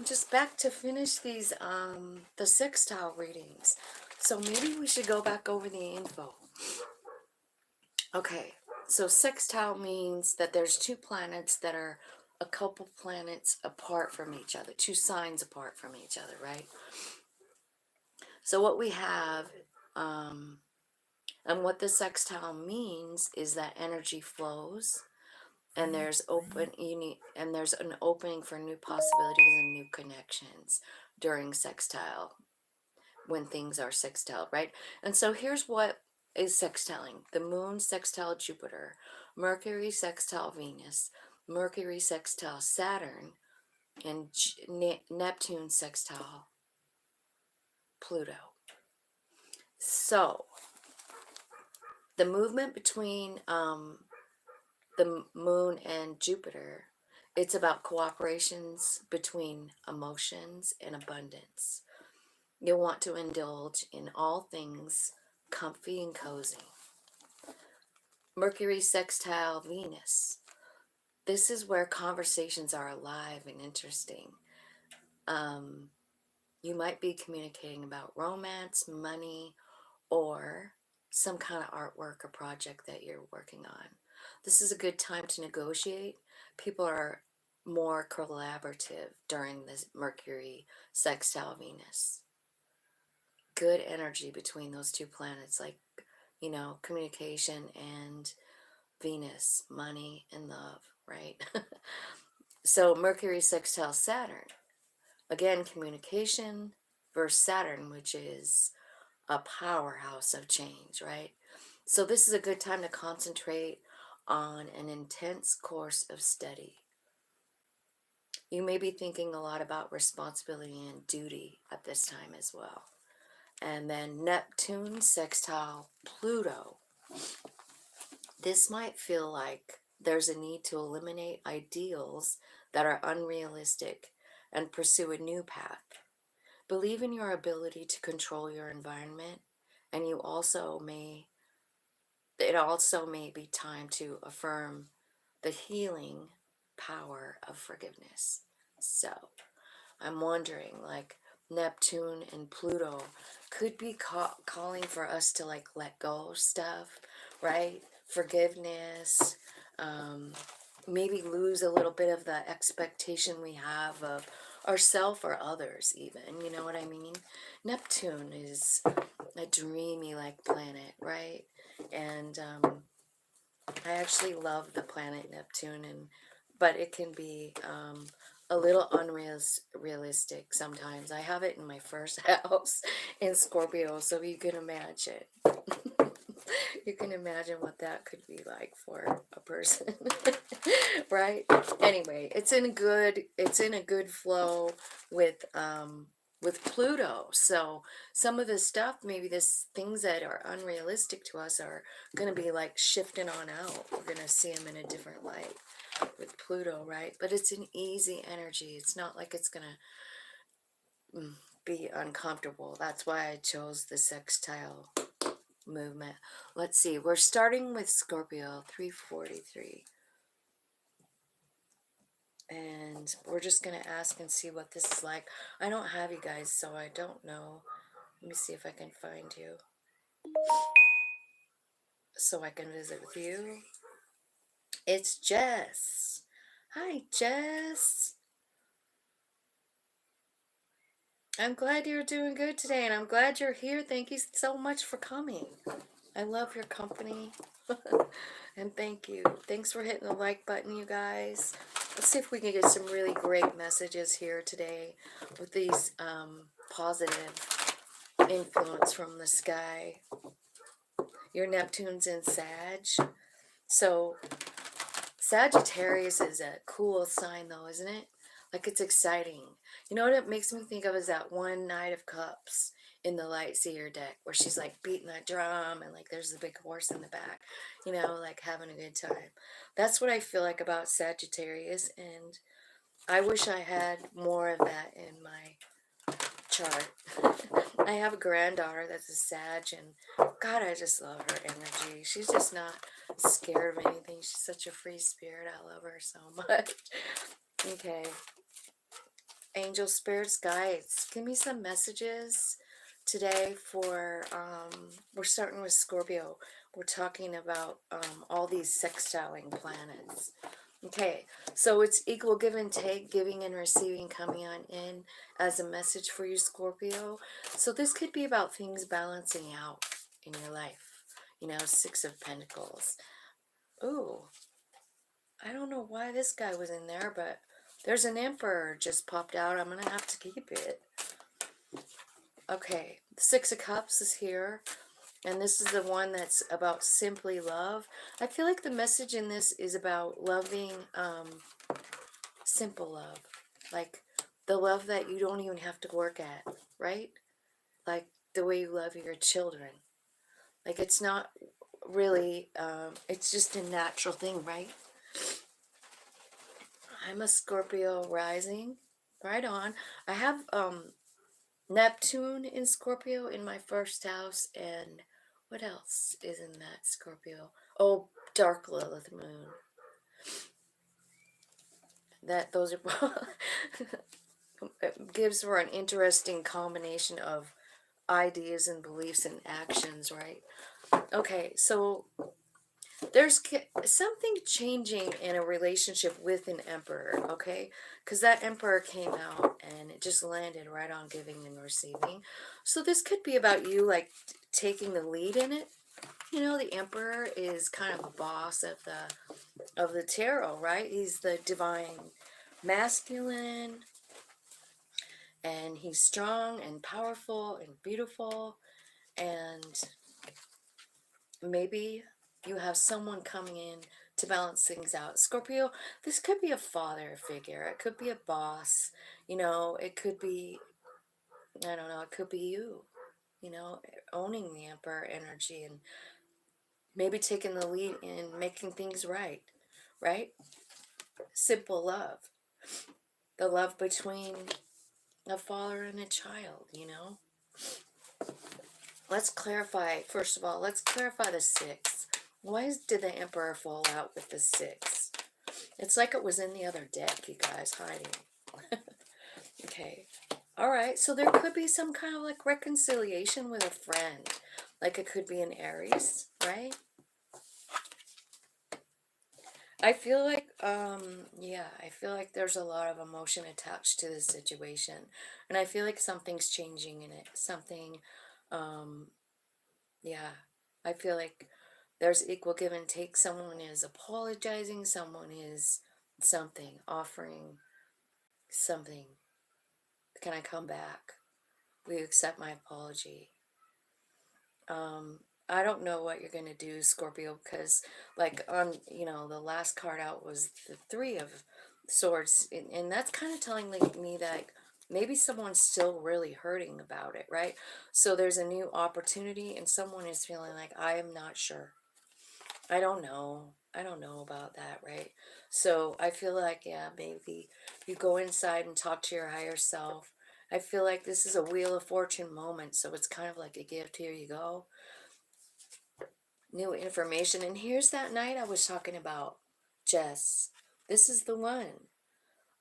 I'm just back to finish these the sextile readings. So maybe we should go back over the info. Okay, so sextile means that there's two planets that are a couple planets apart from each other, two signs apart from each other, right? So what we have, and what the sextile means is that energy flows, and there's there's an opening for new possibilities and new connections during sextile, when things are sextile, right? And so here's what is sextiling: the moon sextile Jupiter, Mercury sextile Venus, Mercury sextile Saturn, and Neptune sextile Pluto. So the movement between the moon and Jupiter, it's about cooperations between emotions and abundance. You'll want to indulge in all things comfy and cozy. Mercury sextile Venus. This is where conversations are alive and interesting. You might be communicating about romance, money, or some kind of artwork or project that you're working on. This is a good time to negotiate. People are more collaborative during this Mercury sextile Venus. Good energy between those two planets, like, communication and Venus, money and love, right? So Mercury sextile Saturn, again, communication versus Saturn, which is a powerhouse of change, right? So this is a good time to concentrate on an intense course of study. You may be thinking a lot about responsibility and duty at this time as well. And then Neptune sextile Pluto. This might feel like there's a need to eliminate ideals that are unrealistic and pursue a new path. Believe in your ability to control your environment, and it also may be time to affirm the healing power of forgiveness. So I'm wondering, like, Neptune and Pluto could be calling for us to, like, let go of stuff, right? Forgiveness, maybe lose a little bit of the expectation we have of ourselves or others, even, you know what I mean? Neptune is a dreamy, like, planet, right? And I actually love the planet Neptune, but it can be a little unrealistic sometimes. I have it in my first house in Scorpio, so you can imagine. You can imagine what that could be like for a person, right? Anyway, it's in a good flow with Pluto. So some of the stuff, maybe things that are unrealistic to us, are going to be like shifting on out. We're going to see them in a different light with Pluto, right? But it's an easy energy. It's not like it's going to be uncomfortable. That's why I chose the sextile movement. Let's see. We're starting with Scorpio 343. And we're just going to ask and see what this is like. I don't have you guys, so I don't know. Let me see if I can find you, so I can visit with you. It's Jess. Hi, Jess. I'm glad you're doing good today, and I'm glad you're here. Thank you so much for coming. I love your company. And thank you. Thanks for hitting the like button, you guys. Let's see if we can get some really great messages here today with these positive influence from the sky. Your Neptune's in Sag. So Sagittarius is a cool sign, though, isn't it? Like, it's exciting. You know what it makes me think of is that one Knight of Cups in the Lightseer deck, where she's like beating that drum and like there's the big horse in the back, like having a good time. That's what I feel like about Sagittarius, and I wish I had more of that in my chart. I have a granddaughter that's a Sag, and God, I just love her energy. She's just not scared of anything. She's such a free spirit. I love her so much. Okay. Angel spirits, guides, give me some messages today for, we're starting with Scorpio. We're talking about all these sextiling planets. Okay, so it's equal give and take, giving and receiving coming on in as a message for you, Scorpio. So this could be about things balancing out in your life. You know, Six of Pentacles. Ooh, I don't know why this guy was in there, but there's an Emperor just popped out. I'm going to have to keep it. Okay, the Six of Cups is here. And this is the one that's about simply love. I feel like the message in this is about loving, simple love. Like the love that you don't even have to work at, right? Like the way you love your children. Like it's not really, it's just a natural thing, right? I'm a Scorpio rising. Right on. I have Neptune in Scorpio in my first house, and what else is in that Scorpio? Oh, dark Lilith moon. Those are it gives for an interesting combination of ideas and beliefs and actions, right? Okay, so there's something changing in a relationship with an emperor, okay? Because that emperor came out and it just landed right on giving and receiving. So this could be about you, like, taking the lead in it. You know, the emperor is kind of a boss of the tarot, right? He's the divine masculine, and he's strong and powerful and beautiful, and maybe you have someone coming in to balance things out. Scorpio, this could be a father figure. It could be a boss. You know, it could be, I don't know, it could be you know, owning the emperor energy and maybe taking the lead in making things right, right? Simple love. The love between a father and a child, you know? Let's clarify, first of all, let's clarify the six. Why did the emperor fall out with the six? It's like it was in the other deck, you guys, hiding. Okay. All right. So there could be some kind of like reconciliation with a friend. Like it could be an Aries, right? I feel like, yeah, I feel like there's a lot of emotion attached to this situation. And I feel like something's changing in it. Something, um, yeah. I feel like there's equal give and take. Someone is apologizing. Someone is something, offering something. Can I come back? Will you accept my apology? I don't know what you're going to do, Scorpio, because like on, you know, the last card out was the Three of Swords, and that's kind of telling me that maybe someone's still really hurting about it, right? So there's a new opportunity and someone is feeling like, I am not sure. I don't know. I don't know about that, right? So I feel like, yeah, maybe you go inside and talk to your higher self. I feel like this is a Wheel of Fortune moment, so it's kind of like a gift. Here you go. New information. And here's that night I was talking about, Jess. This is the one.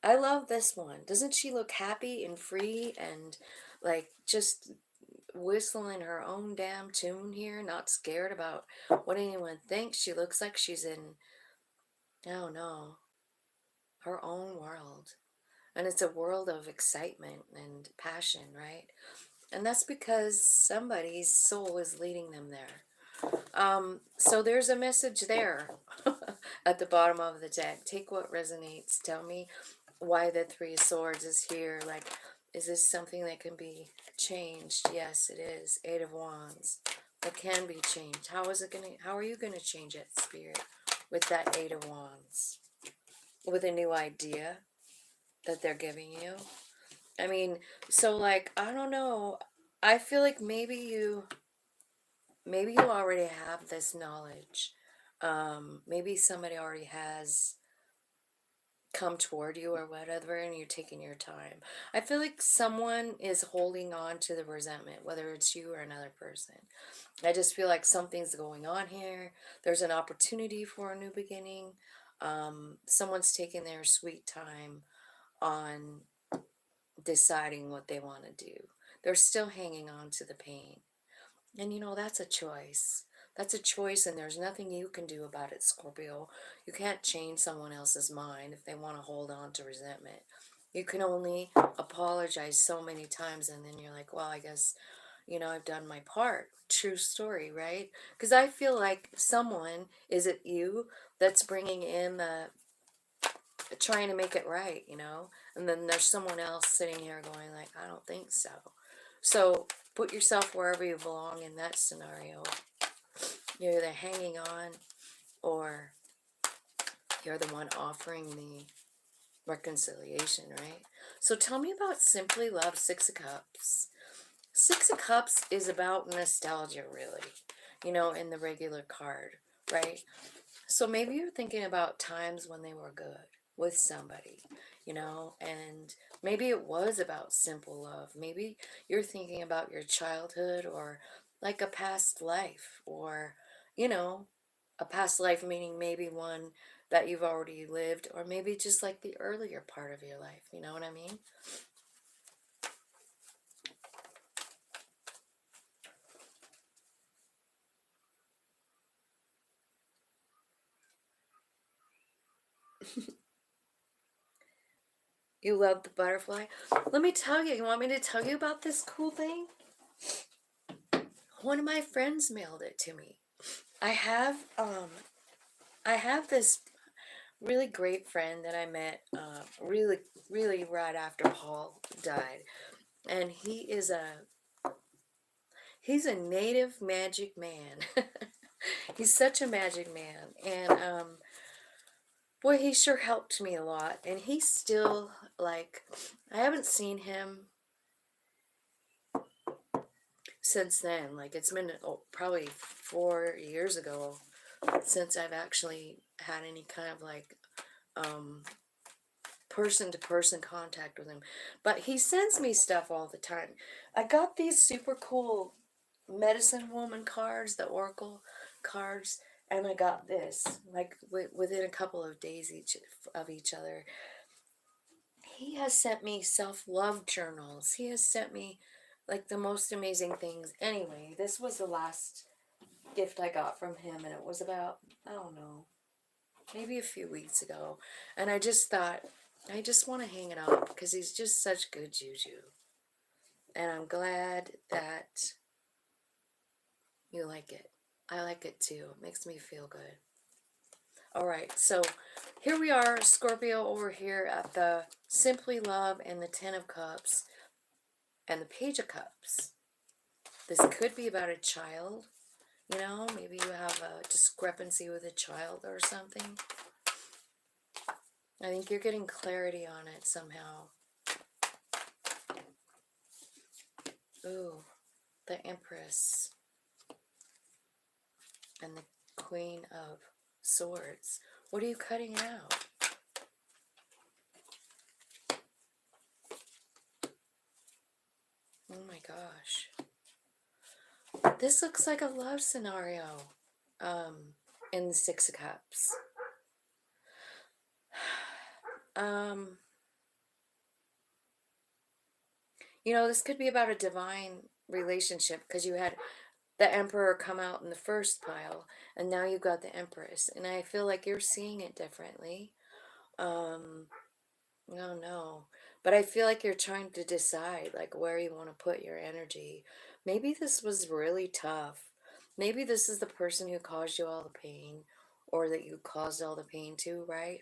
I love this one. Doesn't she look happy and free and like just whistling her own damn tune here, not scared about what anyone thinks? She looks like she's in, I don't know, her own world. And it's a world of excitement and passion, right? And that's because somebody's soul is leading them there. So there's a message there at the bottom of the deck. Take what resonates. Tell me why the Three of Swords is here. Like, is this something that can be changed? Yes, it is. Eight of Wands. It can be changed. How are you gonna change it, Spirit, with that Eight of Wands? With a new idea that they're giving you? I mean, so like, I don't know. I feel like maybe you already have this knowledge. Maybe somebody already has come toward you or whatever, and you're taking your time. I feel like someone is holding on to the resentment, whether it's you or another person. I just feel like something's going on here. There's an opportunity for a new beginning. Someone's taking their sweet time on deciding what they want to do. They're still hanging on to the pain. And that's a choice. That's a choice, and there's nothing you can do about it, Scorpio. You can't change someone else's mind if they want to hold on to resentment. You can only apologize so many times, and then you're like, well, I guess, I've done my part. True story, right? Because I feel like someone, is it you, that's bringing in the trying to make it right, and then there's someone else sitting here going like, I don't think so. So put yourself wherever you belong in that scenario. You're either hanging on, or you're the one offering the reconciliation, right? So tell me about Simply Love, Six of Cups. Six of Cups is about nostalgia, really, in the regular card, right? So maybe you're thinking about times when they were good with somebody, and maybe it was about simple love. Maybe you're thinking about your childhood, or like a past life, or, you know, a past life meaning maybe one that you've already lived, or maybe just like the earlier part of your life. You know what I mean? You love the butterfly. Let me tell you, you want me to tell you about this cool thing? One of my friends mailed it to me. I have I have this really great friend that I met really really right after Paul died, and he's a native magic man. He's such a magic man, and boy, he sure helped me a lot. And he's still like, I haven't seen him since then. Like, it's been probably 4 years ago since I've actually had any kind of like person to person contact with him. But he sends me stuff all the time. I got these super cool medicine woman cards, the oracle cards, and I got this like within a couple of days each other. He has sent me self-love journals. He has sent me like the most amazing things. Anyway, this was the last gift I got from him, and it was about, I don't know, maybe a few weeks ago. And I just thought, I just want to hang it up because he's just such good juju. And I'm glad that you like it. I like it too. It makes me feel good. All right, so here we are, Scorpio, over here at the Simply Love and the Ten of Cups and the Page of Cups. This could be about a child. Maybe you have a discrepancy with a child or something. I think you're getting clarity on it somehow. Ooh, the Empress and the Queen of Swords. What are you cutting out? Oh my gosh. This looks like a love scenario in the Six of Cups. This could be about a divine relationship because you had the Emperor come out in the first pile, and now you've got the Empress, and I feel like you're seeing it differently. I don't know, but I feel like you're trying to decide like where you want to put your energy. Maybe this was really tough. Maybe this is the person who caused you all the pain, or that you caused all the pain to, right?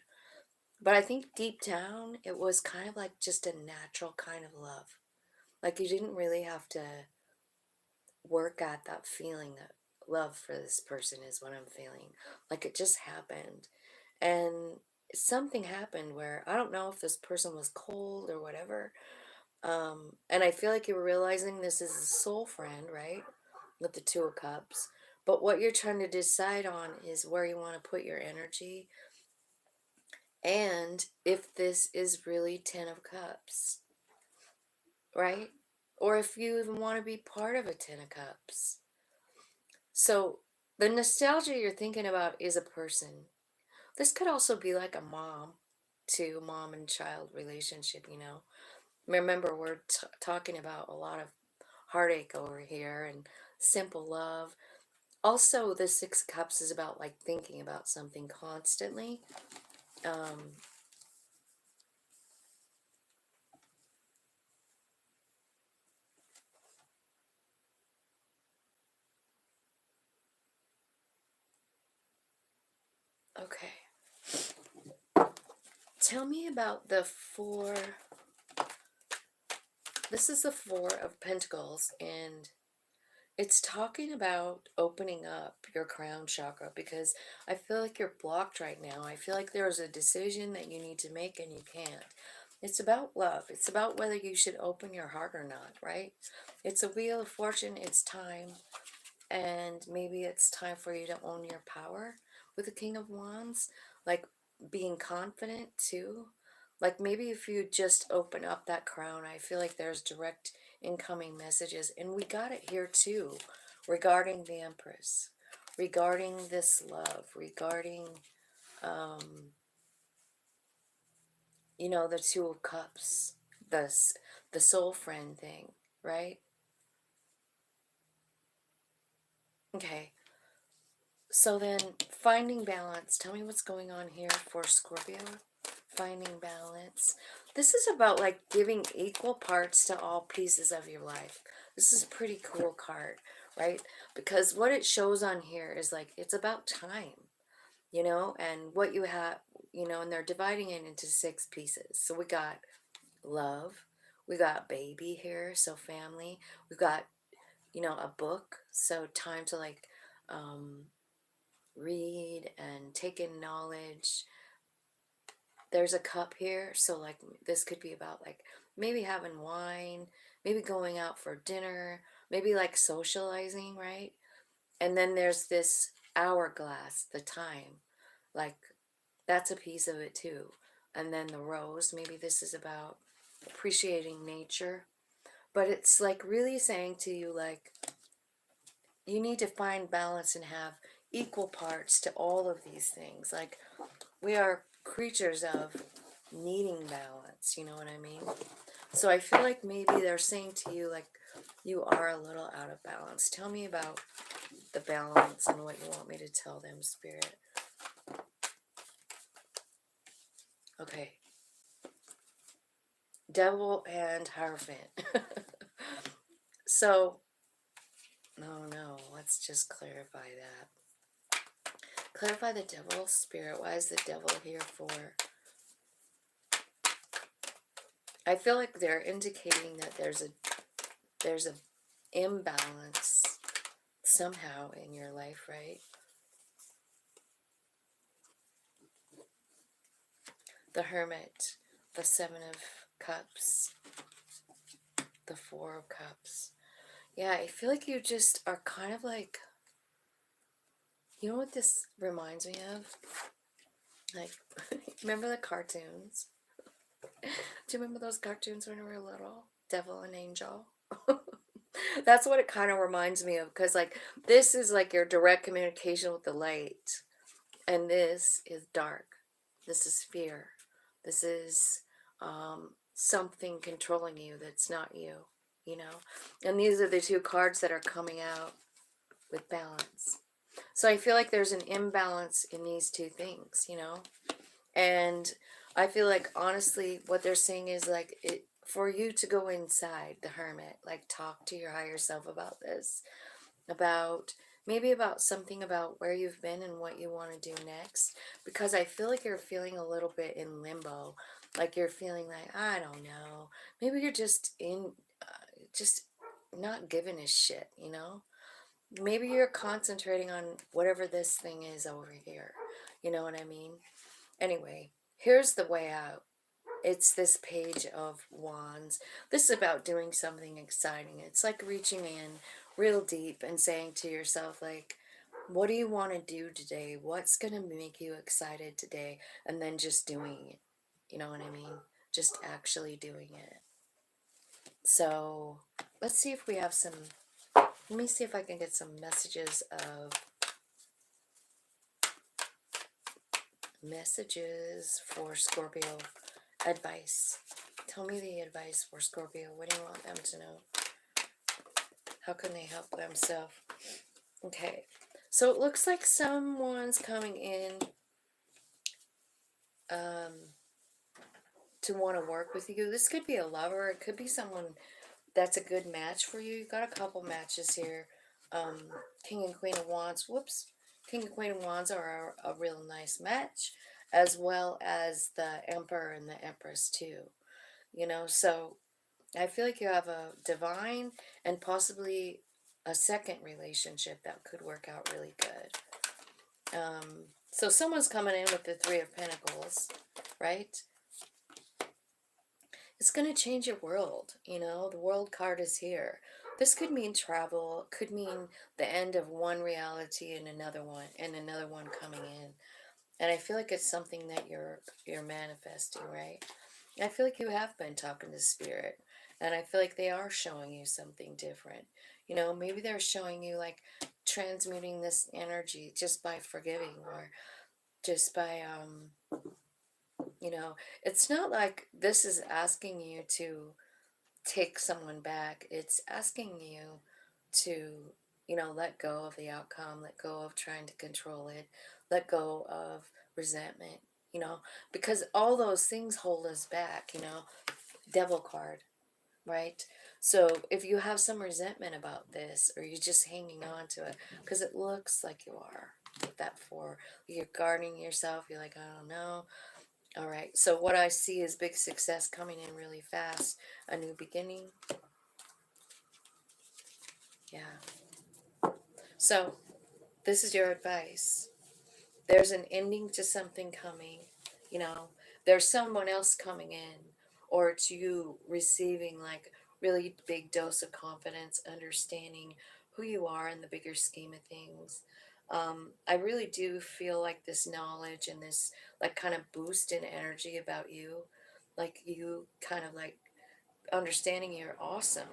But I think deep down it was kind of like just a natural kind of love. Like you didn't really have to work at that feeling that love for this person is what I'm feeling. Like it just happened. And something happened where I don't know if this person was cold or whatever. And I feel like you were realizing this is a soul friend, right? With the Two of Cups. But what you're trying to decide on is where you want to put your energy, and if this is really Ten of Cups, right? Or if you even want to be part of a Ten of Cups. So the nostalgia you're thinking about is a person. This could also be like a mom and child relationship. Remember, we're talking about a lot of heartache over here and simple love. Also, the Six of Cups is about like thinking about something constantly. Um, okay. Tell me about the four. This is the Four of Pentacles, and it's talking about opening up your crown chakra because I feel like you're blocked right now. I feel like there's a decision that you need to make and you can't. It's about love. It's about whether you should open your heart or not, right? It's a wheel of fortune. It's time. And maybe it's time for you to own your power with the King of Wands. Like being confident too. Like maybe if you just open up that crown, I feel like there's direct incoming messages. And we got it here too, regarding the Empress, regarding this love, regarding, um, you know, the Two of Cups, the soul friend thing, right? Okay. So then, finding balance. Tell me what's going on here for Scorpio. Finding balance. This is about like giving equal parts to all pieces of your life. This is a pretty cool card, right? Because what it shows on here is like it's about time, you know, and what you have, you know, and they're dividing it into 6 pieces. So we got love, we got baby here, so family, we've got, you know, a book, so time to like, read and take in knowledge. There's a cup here, so like this could be about like maybe having wine, maybe going out for dinner, maybe like socializing, right? And then there's this hourglass, the time, like that's a piece of it too. And then the rose, maybe this is about appreciating nature, but it's like really saying to you like you need to find balance and have equal parts to all of these things. Like we are creatures of needing balance, you know what I mean? So I feel like maybe they're saying to you like you are a little out of balance. Tell me about the balance and what you want me to tell them, Spirit. Okay. Devil and Hierophant. So, no, let's just clarify that. Clarify the devil, Spirit. Why is the devil here for? I feel like they're indicating that there's a imbalance somehow in your life, right? The Hermit, the Seven of Cups, the Four of Cups. Yeah, I feel like you just are kind of like, you know what this reminds me of? Like, remember the cartoons? Do you remember those cartoons when we were little? Devil and Angel? That's what it kind of reminds me of, because like this is like your direct communication with the light, and this is dark. This is fear. This is something controlling you that's not you, you know? And these are the two cards that are coming out with balance. So I feel like there's an imbalance in these two things, you know? And I feel like honestly what they're saying is like it for you to go inside the hermit, like talk to your higher self about this, about maybe about something about where you've been and what you want to do next, because I feel like you're feeling a little bit in limbo, like you're feeling like I don't know, maybe you're just in just not giving a shit, you know, maybe you're concentrating on whatever this thing is over here, you know what I mean? Anyway, here's the way out. It's this Page of Wands. This is about doing something exciting. It's like reaching in real deep and saying to yourself, like, what do you want to do today? What's going to make you excited today? And then just doing it. You know what I mean? Just actually doing it. So let's see if we have some. Let me see if I can get some messages for Scorpio advice. Tell me the advice for Scorpio. What do you want them to know? How can they help themselves? Okay. So it looks like someone's coming in to want to work with you. This could be a lover. It could be someone that's a good match for you. You've got a couple matches here. King and Queen of Wands. Whoops. King and Queen of Wands are a real nice match, as well as the Emperor and the Empress too. You know, so I feel like you have a divine and possibly a second relationship that could work out really good. So someone's coming in with the Three of Pentacles, right? It's going to change your world, you know, the world card is here. This could mean travel, could mean the end of one reality and another one coming in. And I feel like it's something that you're manifesting, right? I feel like you have been talking to spirit, and I feel like they are showing you something different. You know, maybe they're showing you like transmuting this energy just by forgiving, or just by you know, it's not like this is asking you to take someone back. It's asking you to, you know, let go of the outcome, let go of trying to control it, let go of resentment, you know, because all those things hold us back, you know. Devil card, right? So if you have some resentment about this, or you're just hanging on to it, because it looks like you are with that four, you're guarding yourself, you're like, I don't know. All right, so what I see is big success coming in really fast, a new beginning. Yeah. So this is your advice. There's an ending to something coming, you know. There's someone else coming in, or it's you receiving like really big dose of confidence, understanding who you are in the bigger scheme of things. I really do feel like this knowledge and this like kind of boost in energy about you, like you kind of like understanding you're awesome.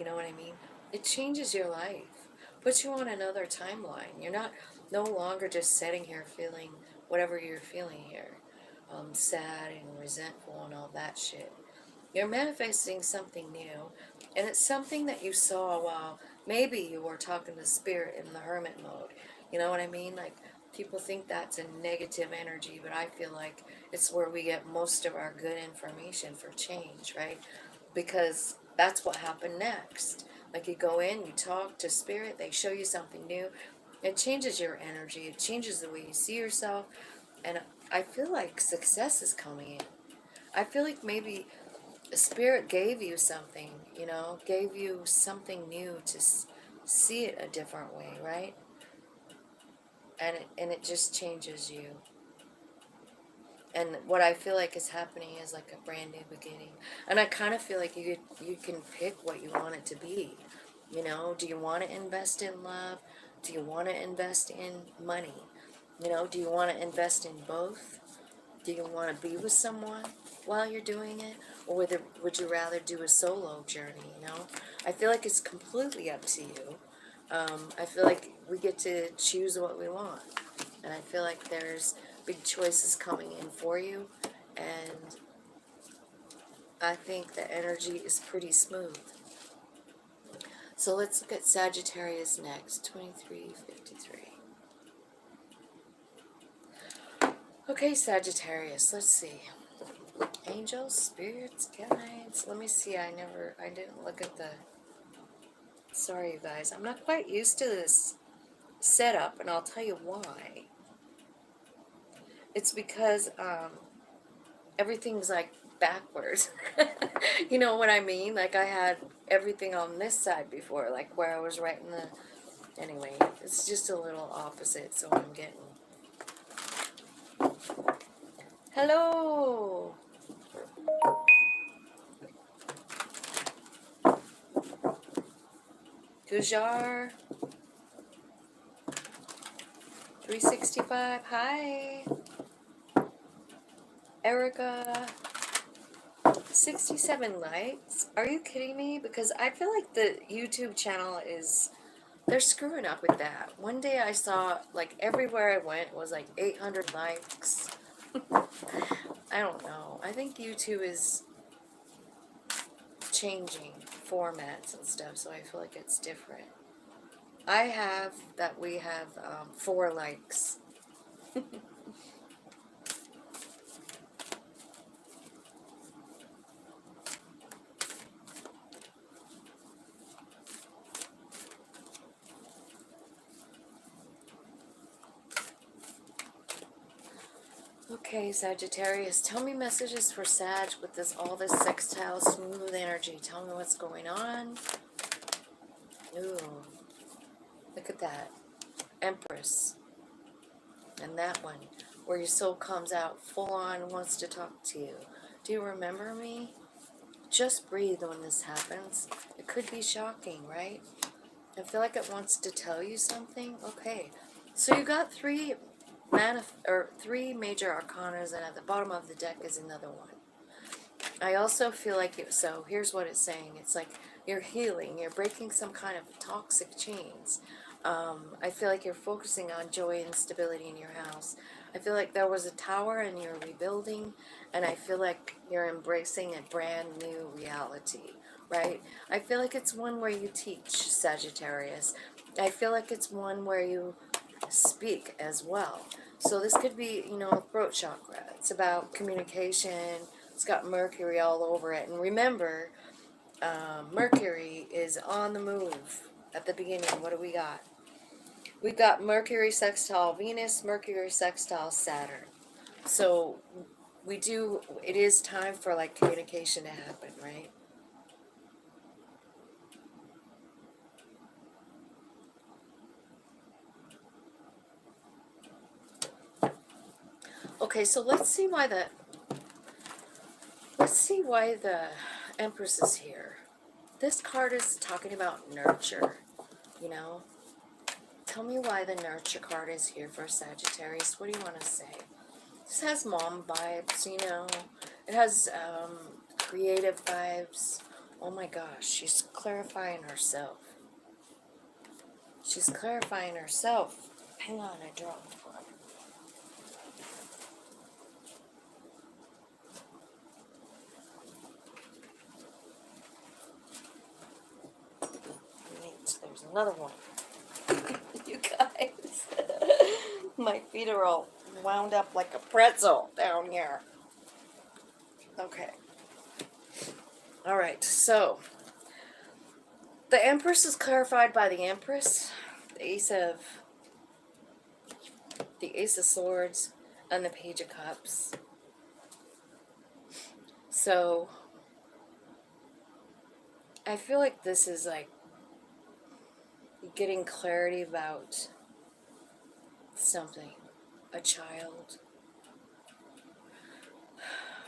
You know what I mean? It changes your life, puts you on another timeline. You're not no longer just sitting here feeling whatever you're feeling here, sad and resentful and all that shit. You're manifesting something new, and it's something that you saw while maybe you were talking to spirit in the hermit mode. You know what I mean? Like, people think that's a negative energy, but I feel like it's where we get most of our good information for change, right? Because that's what happened next. Like, you go in, you talk to spirit, they show you something new. It changes your energy, it changes the way you see yourself, and I feel like success is coming in. I feel like maybe spirit gave you something, you know, gave you something new to see it a different way, right? And it just changes you. And what I feel like is happening is like a brand new beginning. And I kind of feel like you can pick what you want it to be. You know, do you want to invest in love? Do you want to invest in money? You know, do you want to invest in both? Do you want to be with someone while you're doing it? Or would you rather do a solo journey, you know? I feel like it's completely up to you. I feel like we get to choose what we want. And I feel like there's big choices coming in for you. And I think the energy is pretty smooth. So let's look at Sagittarius next, 2353. Okay, Sagittarius, let's see. Angels, spirits, guides. Let me see, I didn't look at the, sorry you guys. I'm not quite used to this setup, and I'll tell you why. It's because everything's like backwards. You know what I mean? Like, I had everything on this side before, like where I was writing the, anyway, it's just a little opposite, so I'm getting. Hello! Gujar 365, hi! Erica 67 likes. Are you kidding me? Because I feel like the YouTube channel is, they're screwing up with that. One day I saw, like, everywhere I went was like 800 likes. I don't know. I think YouTube is changing formats and stuff, so I feel like it's different. I have that we have 4 likes. Okay, Sagittarius, tell me messages for Sag with all this sextile, smooth energy. Tell me what's going on. Ooh, look at that. Empress. And that one, where your soul comes out full on and wants to talk to you. Do you remember me? Just breathe when this happens. It could be shocking, right? I feel like it wants to tell you something. Okay, so you got 3 major arcanas, and at the bottom of the deck is another one. I also feel like so here's what it's saying. It's like you're healing, you're breaking some kind of toxic chains. I feel like you're focusing on joy and stability in your house. I feel like there was a tower and you're rebuilding, and I feel like you're embracing a brand new reality, right? I feel like it's one where you teach, Sagittarius. I feel like it's one where you speak as well. So this could be, throat chakra. It's about communication. It's got Mercury all over it. And remember, Mercury is on the move at the beginning. What do we got? We got Mercury sextile Venus, Mercury sextile Saturn. So it is time for like communication to happen, right? Okay, so let's see why the Empress is here. This card is talking about nurture, Tell me why the nurture card is here for Sagittarius. What do you want to say? This has mom vibes, It has creative vibes. Oh my gosh, she's clarifying herself. She's clarifying herself. Hang on, I dropped one. There's another one. You guys. My feet are all wound up like a pretzel down here. Okay. All right, so the Empress is clarified by the Empress, the Ace of Swords, and the Page of Cups. So I feel like this is like getting clarity about something, a child,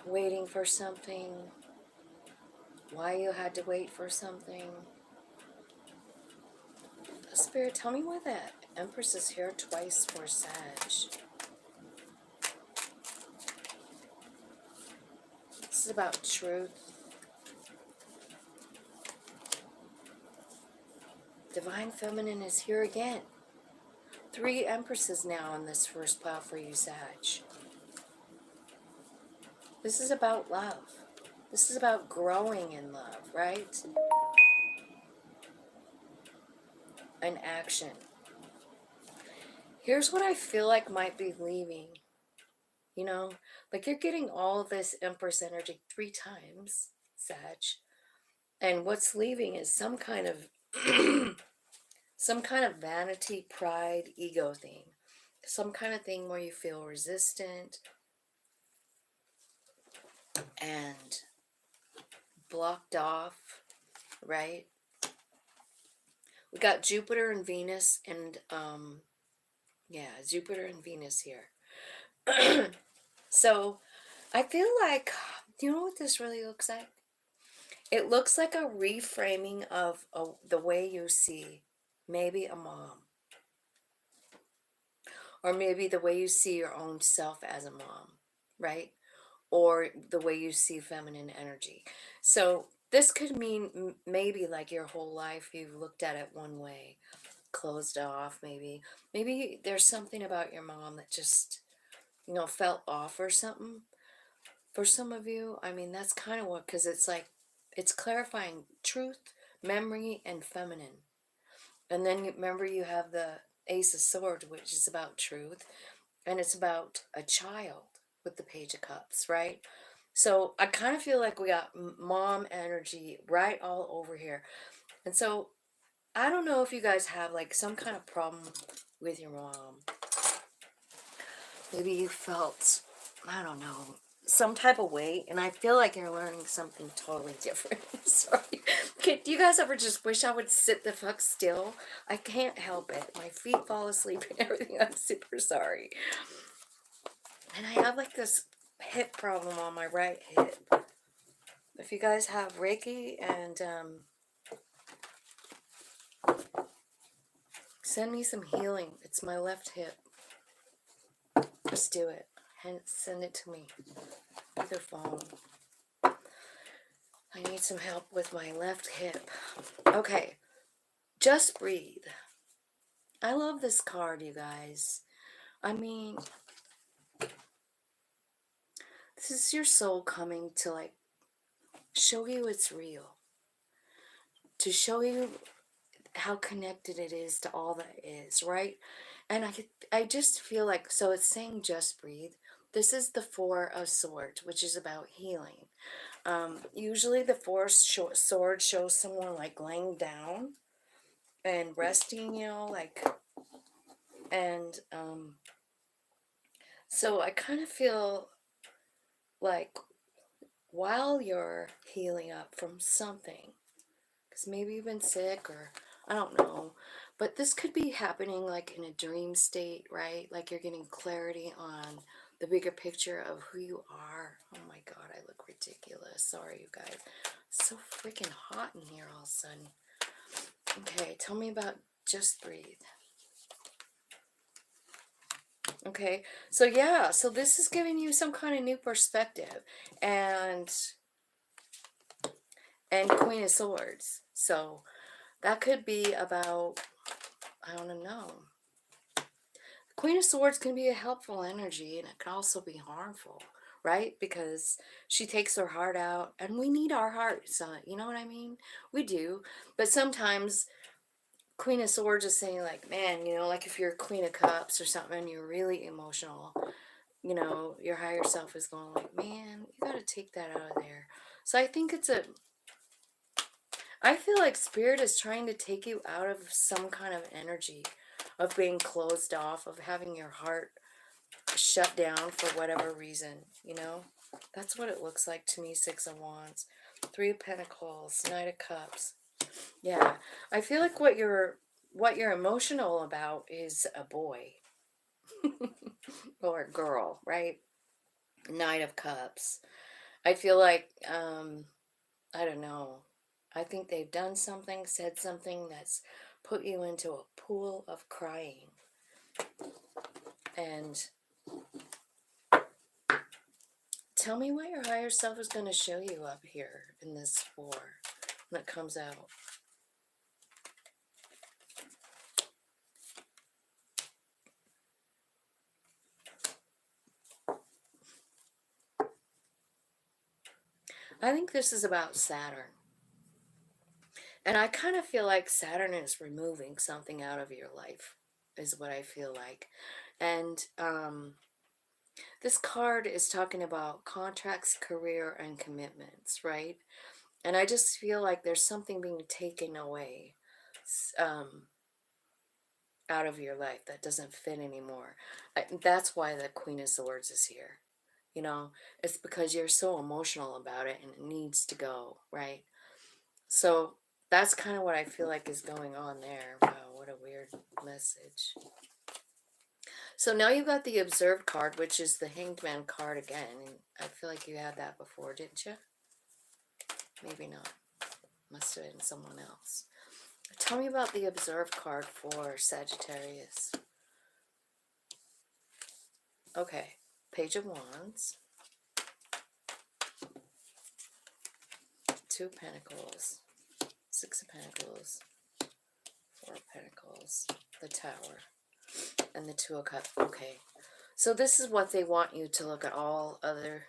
waiting for something, why you had to wait for something. Spirit, tell me why that Empress is here twice for Sag. This is about truth. Divine Feminine is here again. 3 Empresses now in this first pile for you, Sag. This is about love. This is about growing in love, right? And action. Here's what I feel like might be leaving. Like you're getting all of this Empress energy 3 times, Sag. And what's leaving is some kind of vanity, pride, ego thing. Some kind of thing where you feel resistant and blocked off, right? We got Jupiter and Venus and, Jupiter and Venus here. So, I feel like, do you know what this really looks like? It looks like a reframing of the way you see maybe a mom. Or maybe the way you see your own self as a mom, right? Or the way you see feminine energy. So this could mean maybe like your whole life you've looked at it one way, closed off maybe. Maybe there's something about your mom that just, felt off or something. For some of you, I mean, that's kind of what, because it's like It's clarifying truth, memory, and feminine. And then remember you have the Ace of Swords, which is about truth. And it's about a child with the Page of Cups, right? So I kind of feel like we got mom energy right all over here. And so I don't know if you guys have like some kind of problem with your mom. Maybe you felt, I don't know, some type of way, and I feel like you're learning something totally different. Sorry. Okay, do you guys ever just wish I would sit the fuck still? I can't help it. My feet fall asleep and everything. I'm super sorry. And I have like this hip problem on my right hip. If you guys have Reiki and send me some healing. It's my left hip. Just do it. And send it to me. Either phone. I need some help with my left hip. Okay. Just breathe. I love this card, you guys. I mean, this is your soul coming to like show you it's real. To show you how connected it is to all that is, right? And I just feel like, so it's saying just breathe. This is the Four of Swords, which is about healing. Usually the Four of Swords shows someone like laying down and resting, you know, like, and so I kind of feel like while you're healing up from something, because maybe you've been sick or I don't know, but this could be happening like in a dream state, right? Like you're getting clarity on the bigger picture of who you are. Oh my God, I look ridiculous. Sorry, you guys. It's so freaking hot in here all of a sudden. Okay, tell me about just breathe. Okay, so yeah, so this is giving you some kind of new perspective. And Queen of Swords. So that could be about, I don't know. Queen of Swords can be a helpful energy, and it can also be harmful, right? Because she takes her heart out, and we need our hearts, you know what I mean? We do. But sometimes Queen of Swords is saying like, man, you know, like if you're a Queen of Cups or something and you're really emotional, you know, your higher self is going like, man, you got to take that out of there. So I think I feel like Spirit is trying to take you out of some kind of energy of being closed off, of having your heart shut down for whatever reason, you know? That's what it looks like to me. Six of Wands, Three of Pentacles, Knight of Cups. Yeah, I feel like what you're emotional about is a boy or a girl, right? Knight of Cups. I feel like I don't know. I think they've done something, said something that's put you into a pool of crying. And tell me what your higher self is going to show you up here in this Four when it comes out. I think this is about Saturn. And I kind of feel like Saturn is removing something out of your life, is what I feel like. And this card is talking about contracts, career, and commitments, right? And I just feel like there's something being taken away out of your life that doesn't fit anymore. That's why the Queen of Swords is here. You know, it's because you're so emotional about it and it needs to go, right? So that's kind of what I feel like is going on there. Wow, what a weird message. So now you got the Observed card, which is the Hanged Man card again. And I feel like you had that before, didn't you? Maybe not. Must have been someone else. Tell me about the Observed card for Sagittarius. Okay, Page of Wands. Two of Pentacles. Six of Pentacles. Four of Pentacles. The Tower. And the Two of Cups. Okay. So this is what they want you to look at all other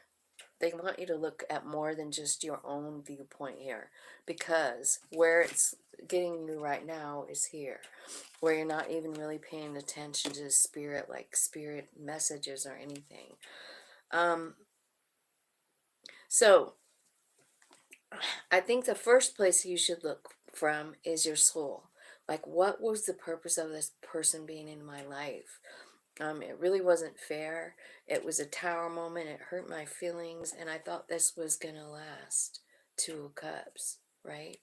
they want you to look at more than just your own viewpoint here, because where it's getting you right now is here, where you're not even really paying attention to spirit, like spirit messages or anything. So I think the first place you should look from is your soul. Like, what was the purpose of this person being in my life? It really wasn't fair. It was a tower moment. It hurt my feelings, and I thought this was gonna last. Two of Cups, right?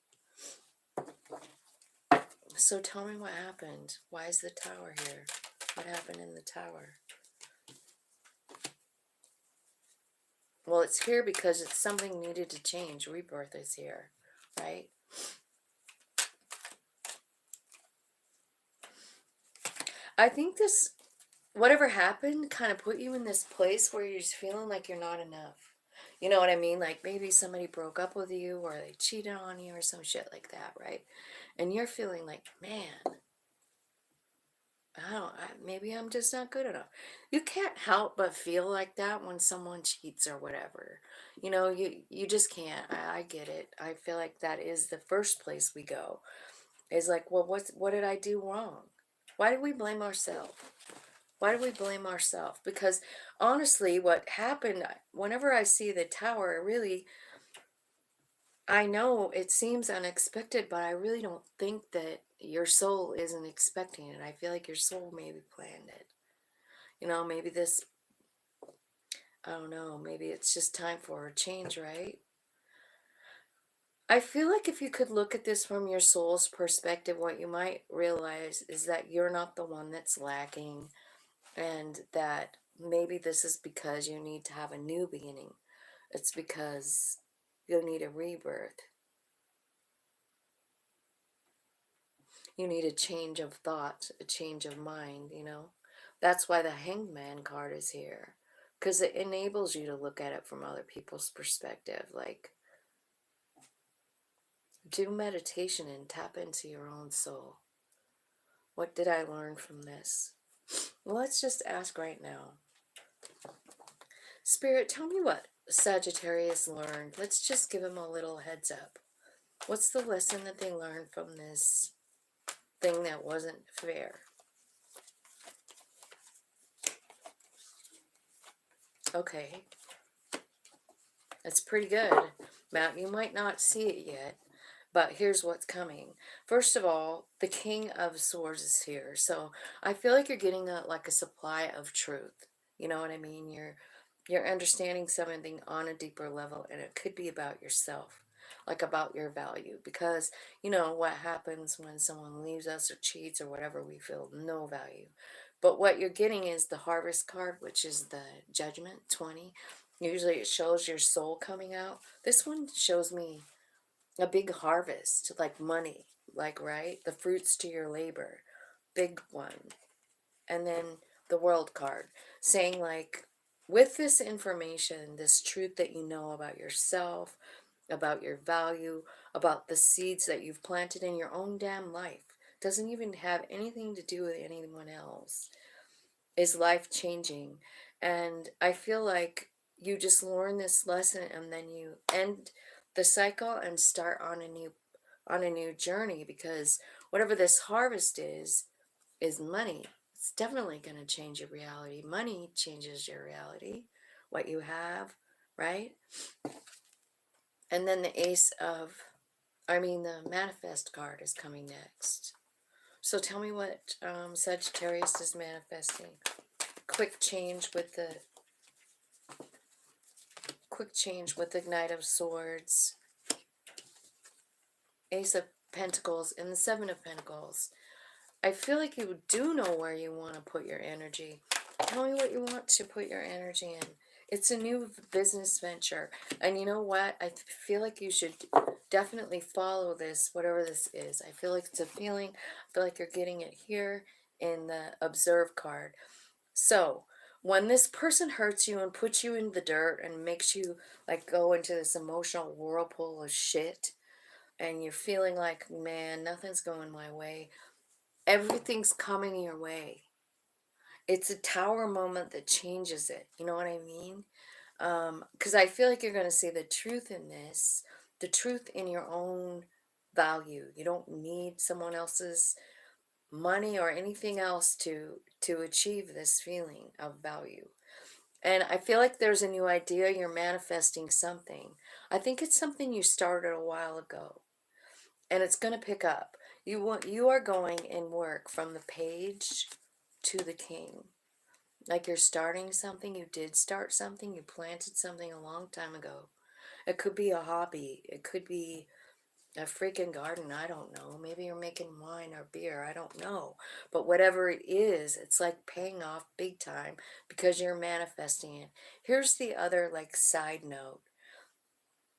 So tell me what happened. Why is the tower here? What happened in the tower? Well, it's here because it's something needed to change. Rebirth is here, right? I think this, whatever happened, kind of put you in this place where you're just feeling like you're not enough. You know what I mean? Like maybe somebody broke up with you or they cheated on you or some shit like that, right? And you're feeling like, man, maybe I'm just not good enough. You can't help but feel like that when someone cheats or whatever. You know, you just can't. I get it. I feel like that is the first place we go. Is like, well, what did I do wrong? Why did we blame ourselves? Why do we blame ourselves? Because honestly, what happened, whenever I see the tower, really, I know it seems unexpected, but I really don't think that your soul isn't expecting it. I feel like your soul maybe planned it. You know, maybe this, I don't know, maybe it's just time for a change, right? I feel like if you could look at this from your soul's perspective, what you might realize is that you're not the one that's lacking, and that maybe this is because you need to have a new beginning. It's because you'll need a rebirth. You need a change of thought, a change of mind, you know? That's why the Hangman card is here. Because it enables you to look at it from other people's perspective. Like, do meditation and tap into your own soul. What did I learn from this? Well, let's just ask right now. Spirit, tell me what Sagittarius learned. Let's just give him a little heads up. What's the lesson that they learned from this thing that wasn't fair? Okay. That's pretty good. Matt, you might not see it yet, but here's what's coming. First of all, the King of Swords is here. So I feel like you're getting like a supply of truth. You know what I mean? You're understanding something on a deeper level, and it could be about yourself, like about your value. Because you know what happens when someone leaves us or cheats or whatever, we feel no value. But what you're getting is the Harvest card, which is the Judgment 20. Usually it shows your soul coming out. This one shows me a big harvest, like money, like, right? The fruits to your labor, big one. And then the World card saying, like, with this information, this truth that you know about yourself, about your value, about the seeds that you've planted in your own damn life, doesn't even have anything to do with anyone else, is life changing. And I feel like you just learn this lesson and then you end the cycle and start on a new journey, because whatever this harvest is money. It's definitely going to change your reality. Money changes your reality, what you have, right? And then the manifest card is coming next. So tell me what Sagittarius is manifesting. Quick change with the Knight of Swords, Ace of Pentacles, and the Seven of Pentacles. I feel like you do know where you want to put your energy. Tell me what you want to put your energy in. It's a new business venture. And you know what? I feel like you should definitely follow this, whatever this is. I feel like it's a feeling. I feel like you're getting it here in the Observe card. So, when this person hurts you and puts you in the dirt and makes you like go into this emotional whirlpool of shit, and you're feeling like, man, nothing's going my way, everything's coming your way. It's a tower moment that changes it. You know what I mean? Because I feel like you're going to see the truth in this, the truth in your own value. You don't need someone else's money or anything else to achieve this feeling of value. And I feel like there's a new idea. You're manifesting something. I think it's something you started a while ago, and it's going to pick up. You are going in work from the page to the king. Like you're starting something. You did start something. You planted something a long time ago. It could be a hobby. It could be a freaking garden. I don't know. Maybe you're making wine or beer. I don't know. But whatever it is, it's like paying off big time because you're manifesting it. Here's the other like side note.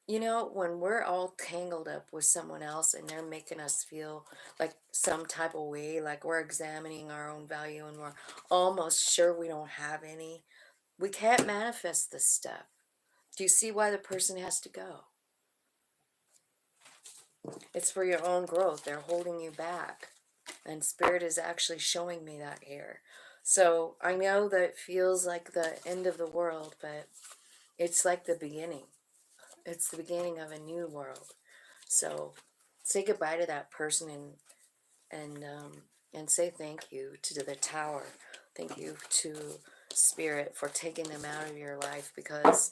You know, when we're all tangled up with someone else and they're making us feel like some type of way, like we're examining our own value and we're almost sure we don't have any, we can't manifest this stuff. Do you see why the person has to go? It's for your own growth. They're holding you back. And Spirit is actually showing me that here. So I know that it feels like the end of the world, but it's like the beginning. It's the beginning of a new world. So say goodbye to that person and say thank you to the tower. Thank you to Spirit for taking them out of your life, because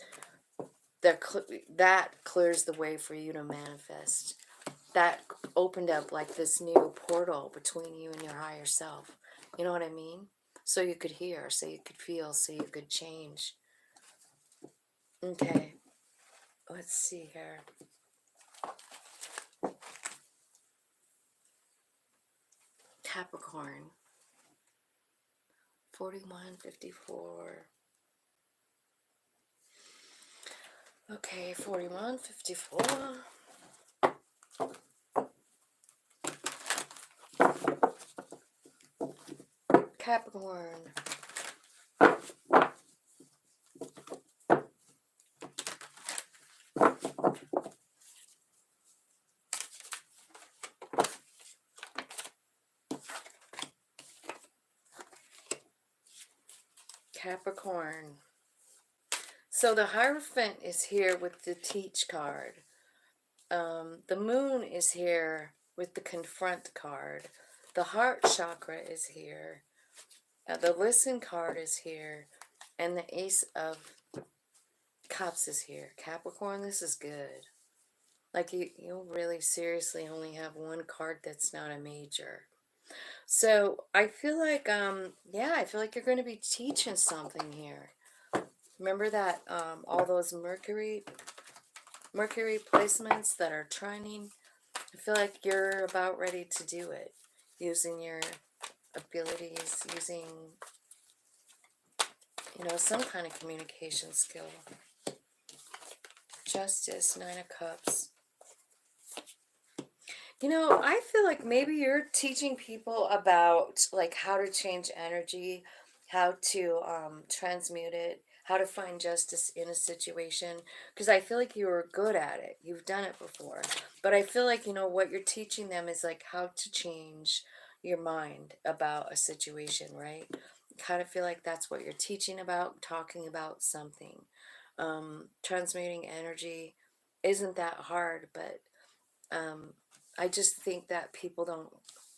that clears the way for you to manifest. That opened up like this new portal between you and your higher self. You know what I mean? So you could hear, so you could feel, so you could change. Okay, let's see here. Capricorn, 4154. Okay, 4154. Capricorn. Capricorn. So the Hierophant is here with the Teach card. The Moon is here with the Confront card. The Heart Chakra is here. The Listen card is here. And the Ace of Cups is here. Capricorn, this is good. Like you'll really seriously only have one card that's not a major. So I feel like, yeah, I feel like you're going to be teaching something here. Remember that all those Mercury placements that are trining? I feel like you're about ready to do it, using your abilities, using, you know, some kind of communication skill. Justice, Nine of Cups. You know, I feel like maybe you're teaching people about like how to change energy, how to transmute it, how to find justice in a situation. Because I feel like you were good at it. You've done it before. But I feel like, you know, what you're teaching them is like how to change your mind about a situation, right? Kind of feel like that's what you're teaching about, talking about something. Transmuting energy isn't that hard, but I just think that people don't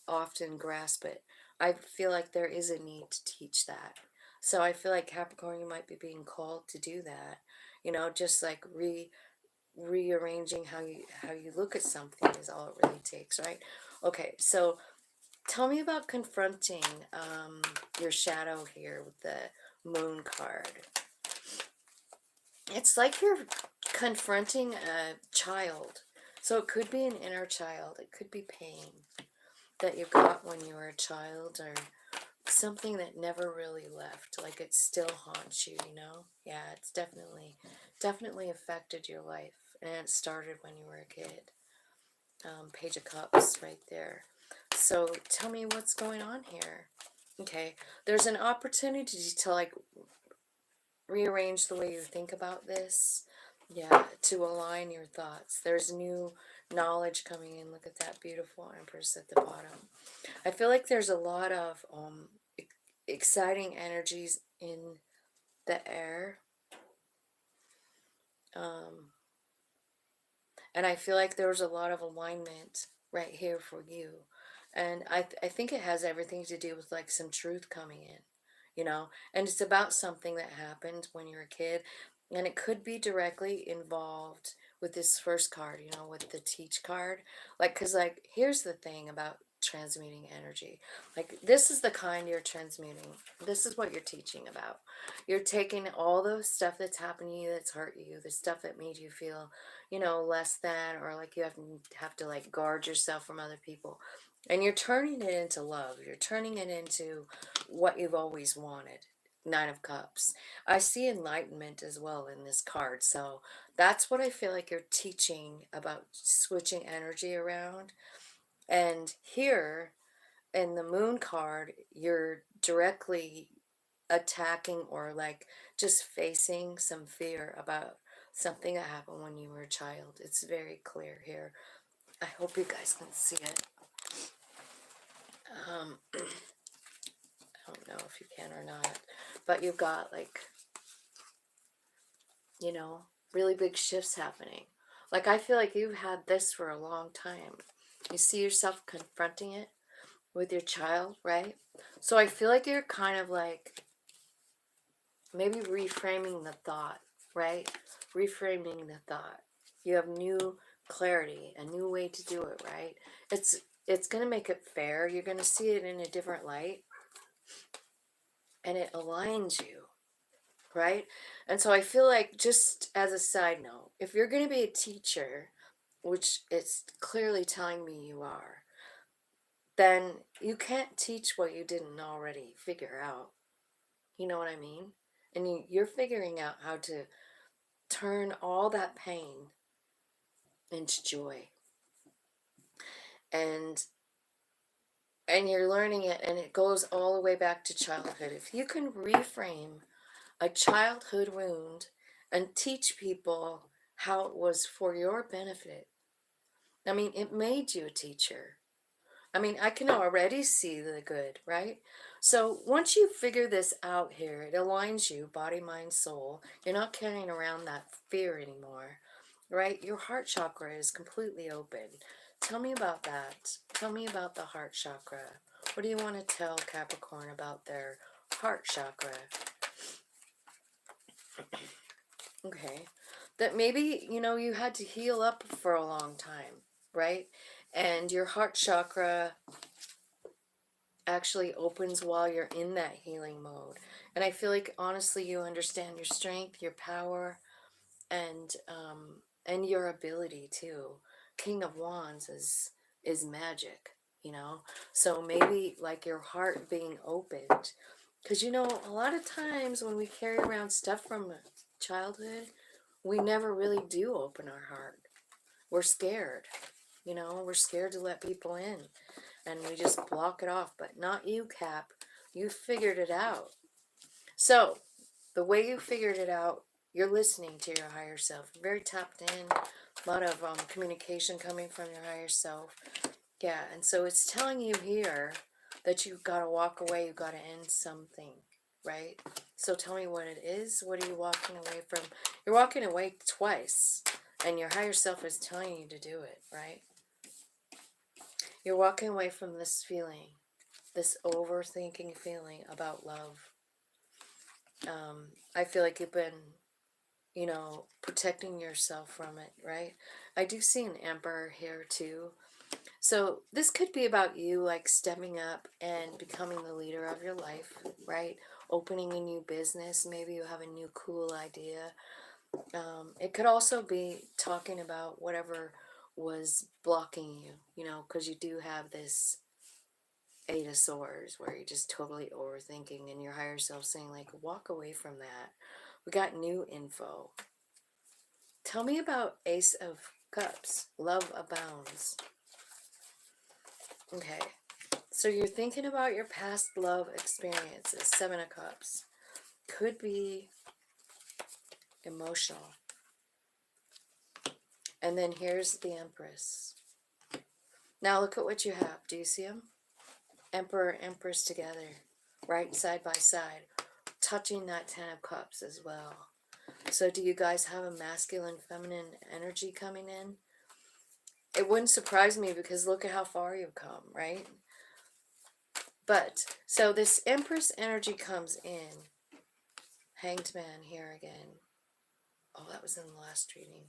often grasp it. I feel like there is a need to teach that. So I feel like Capricorn, you might be being called to do that. You know, just like rearranging how you look at something is all it really takes, right? Okay, so tell me about confronting your shadow here with the Moon card. It's like you're confronting a child. So it could be an inner child. It could be pain that you got when you were a child, or something that never really left. Like it still haunts you, you know? Yeah, it's definitely affected your life. And it started when you were a kid. Page of Cups right there. So tell me what's going on here. Okay, there's an opportunity to like rearrange the way you think about this. Yeah, to align your thoughts. There's new knowledge coming in. Look at that beautiful Empress at the bottom. I feel like there's a lot of exciting energies in the air. And I feel like there's a lot of alignment right here for you. And I think it has everything to do with like some truth coming in, you know, and it's about something that happened when you were a kid. And it could be directly involved with this first card, you know, with the teach card. Like, because, like, here's the thing about transmuting energy. Like, this is the kind you're transmuting. This is what you're teaching about. You're taking all the stuff that's happened to you, that's hurt you, the stuff that made you feel, you know, less than, or like you have to like guard yourself from other people. And you're turning it into love. You're turning it into what you've always wanted. Nine of Cups. I see enlightenment as well in this card. So that's what I feel like you're teaching about switching energy around. And here in the Moon card, you're directly attacking or like just facing some fear about something that happened when you were a child. It's very clear here. I hope you guys can see it. I don't know if you can or not, but you've got like, you know, really big shifts happening. Like, I feel like you've had this for a long time. You see yourself confronting it with your child, right? So I feel like you're kind of like maybe reframing the thought, right? Reframing the thought. You have new clarity, a new way to do it, right? It's going to make it fair. You're going to see it in a different light, and it aligns you, right? And so I feel like, just as a side note, if you're going to be a teacher, which it's clearly telling me you are, then you can't teach what you didn't already figure out. You know what I mean? And you're figuring out how to turn all that pain into joy. And you're learning it, and it goes all the way back to childhood. If you can reframe a childhood wound and teach people how it was for your benefit, I mean, it made you a teacher. I mean, I can already see the good, right? So once you figure this out here, it aligns you, body, mind, soul. You're not carrying around that fear anymore, right? Your heart chakra is completely open. Tell me about that. Tell me about the heart chakra. What do you want to tell Capricorn about their heart chakra? Okay. That maybe, you know, you had to heal up for a long time, right? And your heart chakra actually opens while you're in that healing mode. And I feel like, honestly, you understand your strength, your power, and your ability too. King of Wands is magic, you know. So maybe like your heart being opened, because, you know, a lot of times when we carry around stuff from childhood, we never really do open our heart. We're scared, you know. We're scared to let people in, and we just block it off. But not you, Cap. You figured it out. So the way you figured it out, you're listening to your higher self. Very tapped in. A lot of communication coming from your higher self. Yeah, and so it's telling you here that you've got to walk away. You've got to end something, right? So tell me what it is. What are you walking away from? You're walking away twice, and your higher self is telling you to do it, right? You're walking away from this feeling, this overthinking feeling about love. I feel like you've been, you know, protecting yourself from it, right? I do see an emperor here too. So this could be about you like stepping up and becoming the leader of your life, right? Opening a new business. Maybe you have a new cool idea. It could also be talking about whatever was blocking you, you know, because you do have this Eight of Swords where you're just totally overthinking, and your higher self saying like, walk away from that. We got new info. Tell me about Ace of Cups. Love abounds. Okay, so you're thinking about your past love experiences. Seven of Cups. Could be emotional. And then here's the Empress. Now look at what you have. Do you see them? Emperor, Empress together, right side by side, touching that Ten of Cups as well. So do you guys have a masculine, feminine energy coming in? It wouldn't surprise me because look at how far you've come, right? But, so this Empress energy comes in. Hanged Man here again. Oh, that was in the last reading.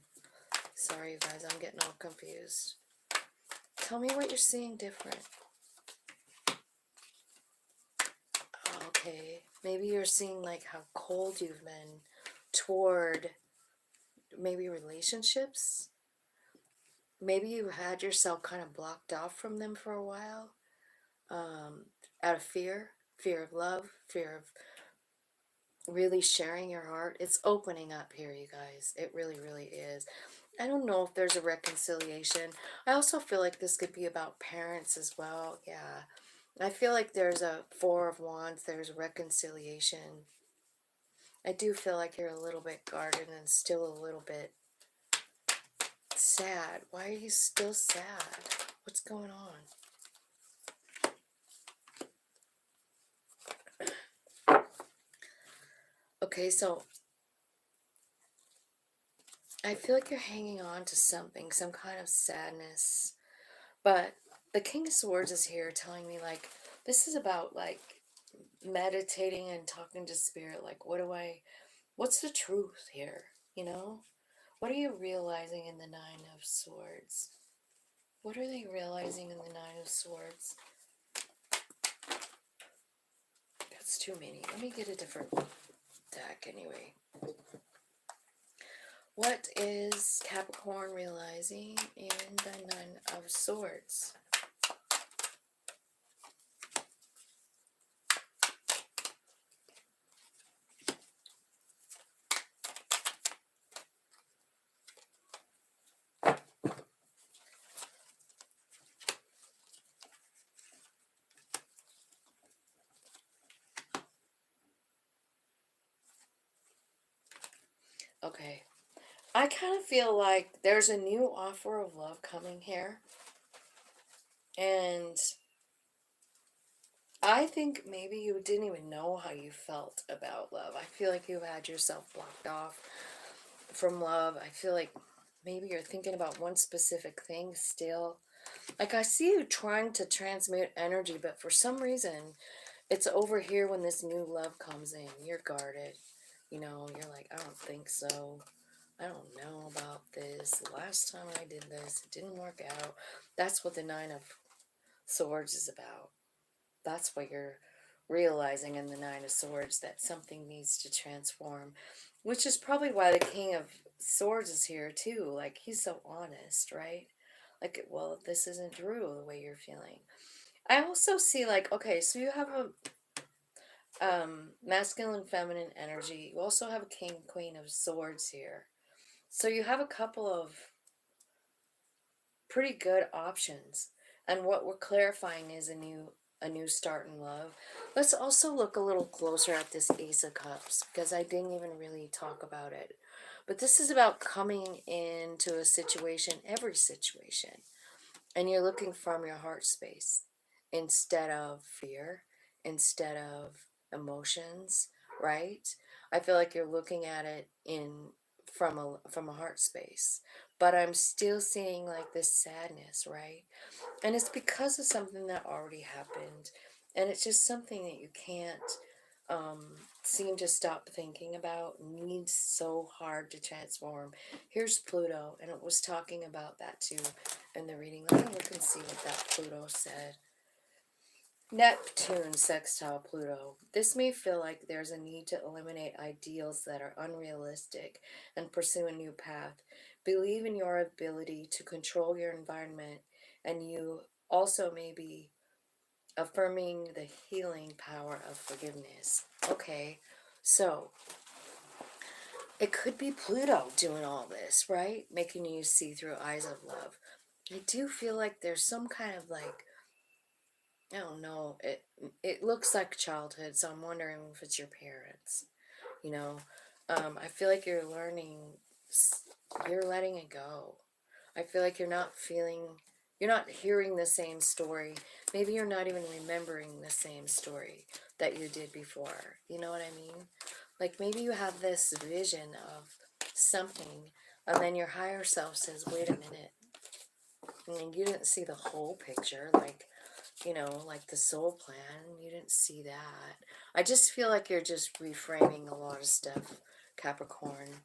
Sorry, you guys, I'm getting all confused. Tell me what you're seeing different. Okay, maybe you're seeing like how cold you've been toward maybe relationships. Maybe you had yourself kind of blocked off from them for a while, out of fear of love, fear of really sharing your heart. It's opening up here, you guys. It really, really is. I don't know if there's a reconciliation. I also feel like this could be about parents as well. Yeah. I feel like there's a Four of Wands. There's reconciliation. I do feel like you're a little bit guarded and still a little bit sad. Why are you still sad? What's going on? Okay, so I feel like you're hanging on to something, some kind of sadness. But the King of Swords is here telling me, like, this is about, like, meditating and talking to Spirit. Like, what's the truth here, you know? What are you realizing in the Nine of Swords? What are they realizing in the Nine of Swords? That's too many. Let me get a different deck anyway. What is Capricorn realizing in the Nine of Swords? Okay. I kind of feel like there's a new offer of love coming here. And I think maybe you didn't even know how you felt about love. I feel like you had yourself blocked off from love. I feel like maybe you're thinking about one specific thing still. Like, I see you trying to transmute energy, but for some reason, it's over here when this new love comes in. You're guarded. You know, you're like, I don't think so. I don't know about this. The last time I did this, it didn't work out. That's what the Nine of Swords is about. That's what you're realizing in the Nine of Swords, that something needs to transform, which is probably why the King of Swords is here too. Like, he's so honest, right? Like, well, this isn't true the way you're feeling. I also see, like, okay, so you have a masculine, feminine energy. You also have a King, Queen of Swords here. So you have a couple of pretty good options. And what we're clarifying is a new start in love. Let's also look a little closer at this Ace of Cups, because I didn't even really talk about it. But this is about coming into a situation, every situation, and you're looking from your heart space instead of fear, instead of emotions, right? I feel like you're looking at it from a heart space, but I'm still seeing like this sadness, right? And it's because of something that already happened, and it's just something that you can't seem to stop thinking about. Needs so hard to transform. Here's Pluto, and it was talking about that too in the reading. Let me look and see what that Pluto said. Neptune sextile Pluto. This may feel like there's a need to eliminate ideals that are unrealistic and pursue a new path. Believe in your ability to control your environment, and you also may be affirming the healing power of forgiveness. Okay, so it could be Pluto doing all this, right? Making you see through eyes of love. I do feel like there's some kind of like, I don't know, it looks like childhood, so I'm wondering if it's your parents, you know. I feel like you're learning, you're letting it go. I feel like you're not hearing the same story. Maybe you're not even remembering the same story that you did before. You know what I mean? Like maybe you have this vision of something, and then your higher self says, wait a minute. And you didn't see the whole picture, like, you know, like the soul plan. You didn't see that. I just feel like you're just reframing a lot of stuff, Capricorn.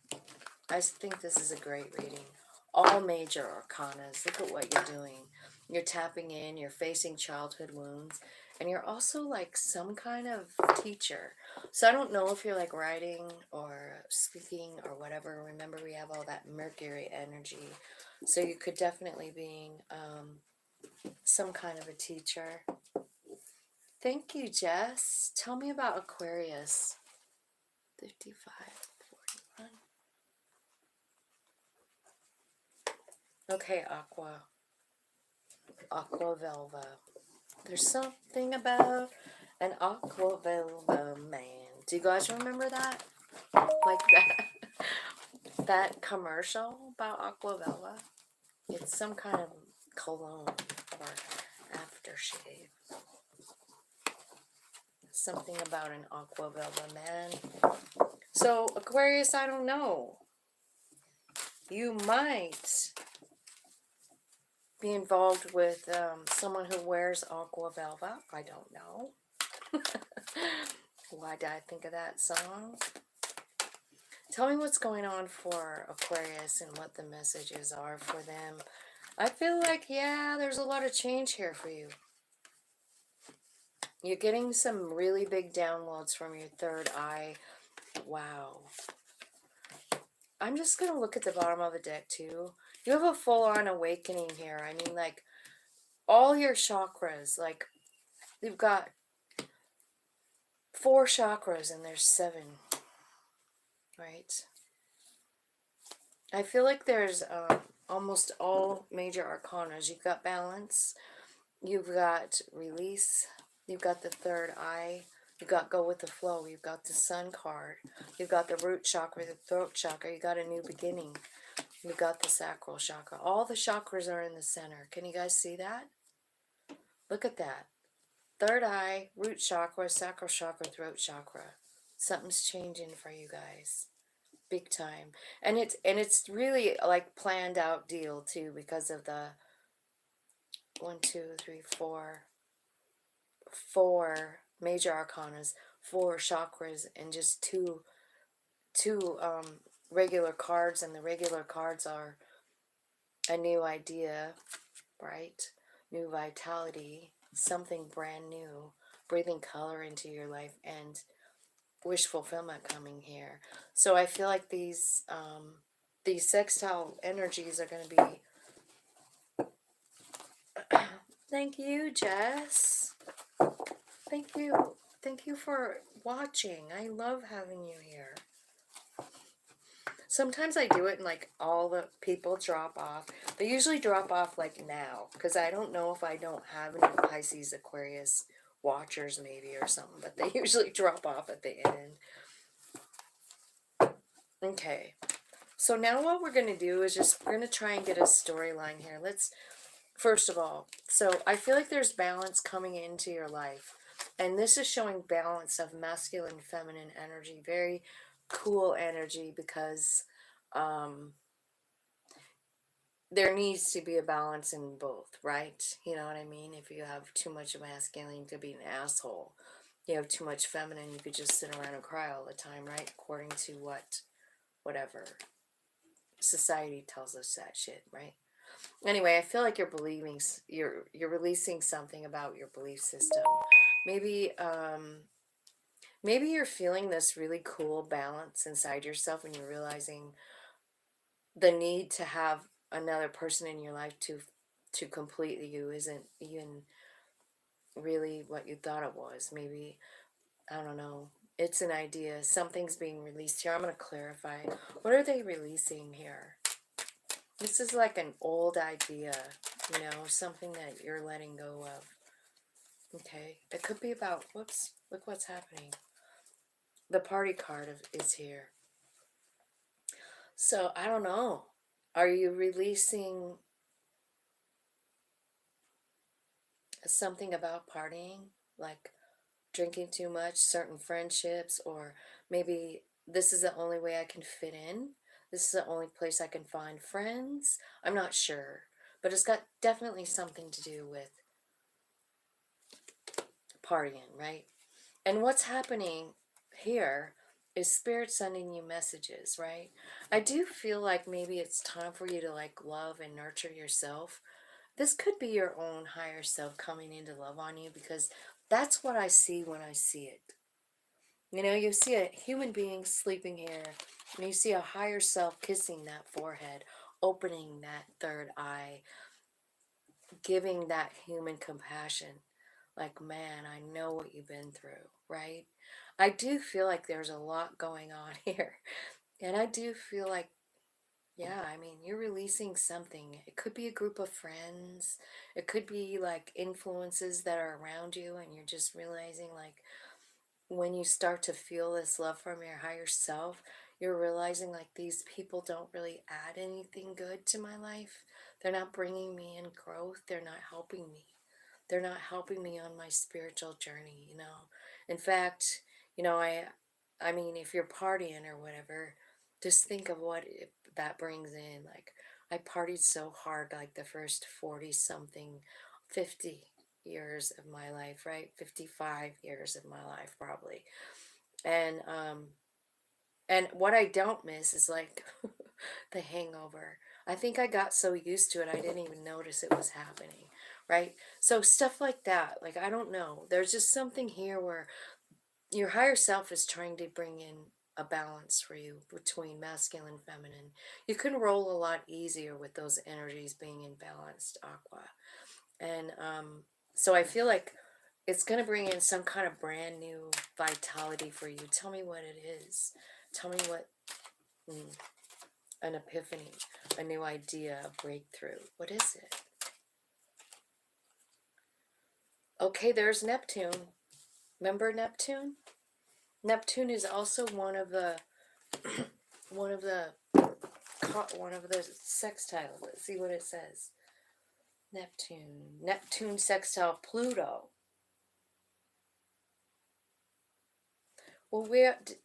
I think this is a great reading. All major arcanas. Look at what you're doing. You're tapping in, you're facing childhood wounds, and you're also like some kind of teacher. So I don't know if you're like writing or speaking or whatever. Remember, we have all that Mercury energy. So you could definitely be some kind of a teacher. Thank you, Jess. Tell me about Aquarius. 5541. Okay, Aqua. Aqua Velva. There's something about an Aqua Velva man. Do you guys remember that? Like that? That commercial about Aqua Velva? It's some kind of cologne or aftershave. Something about an Aqua Velva man. So, Aquarius, I don't know. You might be involved with someone who wears Aqua Velva. I don't know. Why did I think of that song? Tell me what's going on for Aquarius and what the messages are for them. I feel like, yeah, there's a lot of change here for you. You're getting some really big downloads from your third eye. Wow. I'm just going to look at the bottom of the deck too. You have a full-on awakening here. I mean, like, all your chakras, like, you've got 4 chakras and there's 7, right? I feel like there's almost all major arcanas. You've got balance, you've got release, you've got the third eye, you've got go with the flow, you've got the sun card, you've got the root chakra, the throat chakra, you got a new beginning, you've got the sacral chakra. All the chakras are in the center. Can you guys see that? Look at that. Third eye, root chakra, sacral chakra, throat chakra. Something's changing for you guys. Big time. And it's really like planned out deal too, because of the 1, 2, 3, 4 major arcanas, 4 chakras, and just two regular cards, and the regular cards are a new idea, right? New vitality, something brand new, breathing color into your life, and wish fulfillment coming here. So I feel like these sextile energies are going to be... Thank you, Jess. Thank you. Thank you for watching. I love having you here. Sometimes I do it and like all the people drop off. They usually drop off like now, because I don't know if I don't have any Pisces, Aquarius watchers maybe or something, but they usually drop off at the end. Okay, so now what we're going to do is we're going to try and get a storyline here. First of all, so I feel like there's balance coming into your life. And this is showing balance of masculine and feminine energy. Very cool energy, because there needs to be a balance in both, right? You know what I mean? If you have too much masculine, you could be an asshole. You have too much feminine, you could just sit around and cry all the time, right? According to whatever society tells us that shit, right? Anyway, I feel like you're releasing something about your belief system. Maybe maybe you're feeling this really cool balance inside yourself, and you're realizing the need to have another person in your life to complete you isn't even really what you thought it was. Maybe, I don't know. It's an idea. Something's being released here. I'm going to clarify. What are they releasing here? This is like an old idea, you know, something that you're letting go of. Okay, it could be about, whoops, look what's happening. The party card is here. So, I don't know. Are you releasing something about partying? Like, drinking too much, certain friendships, or maybe this is the only way I can fit in. This is the only place I can find friends. I'm not sure, but it's got definitely something to do with partying, right? And what's happening here is spirit sending you messages, right? I do feel like maybe it's time for you to like love and nurture yourself. This could be your own higher self coming in to love on you, because that's what I see when I see it. You know, you see a human being sleeping here, and you see a higher self kissing that forehead, opening that third eye, giving that human compassion. Like, man, I know what you've been through, right? I do feel like there's a lot going on here. And I do feel like, yeah, I mean, you're releasing something. It could be a group of friends. It could be like influences that are around you, and you're just realizing, like, when you start to feel this love from your higher self, you're realizing like these people don't really add anything good to my life. They're not bringing me in growth. They're not helping me. They're not helping me on my spiritual journey, you know. In fact, you know, I mean, if you're partying or whatever, just think of what that brings in. Like, I partied so hard, like the first 40 something, 50 years of my life, right? 55 years of my life, probably. And, and what I don't miss is like the hangover. I think I got so used to it, I didn't even notice it was happening, right? So stuff like that, like, I don't know. There's just something here where your higher self is trying to bring in a balance for you between masculine and feminine. You can roll a lot easier with those energies being imbalanced, Aqua. And so I feel like it's going to bring in some kind of brand new vitality for you. Tell me what it is. Tell me what, an epiphany, a new idea, a breakthrough. What is it? Okay, there's Neptune. Remember Neptune? Neptune is also one of the one of the sextiles. Let's see what it says. Neptune sextile Pluto. Well,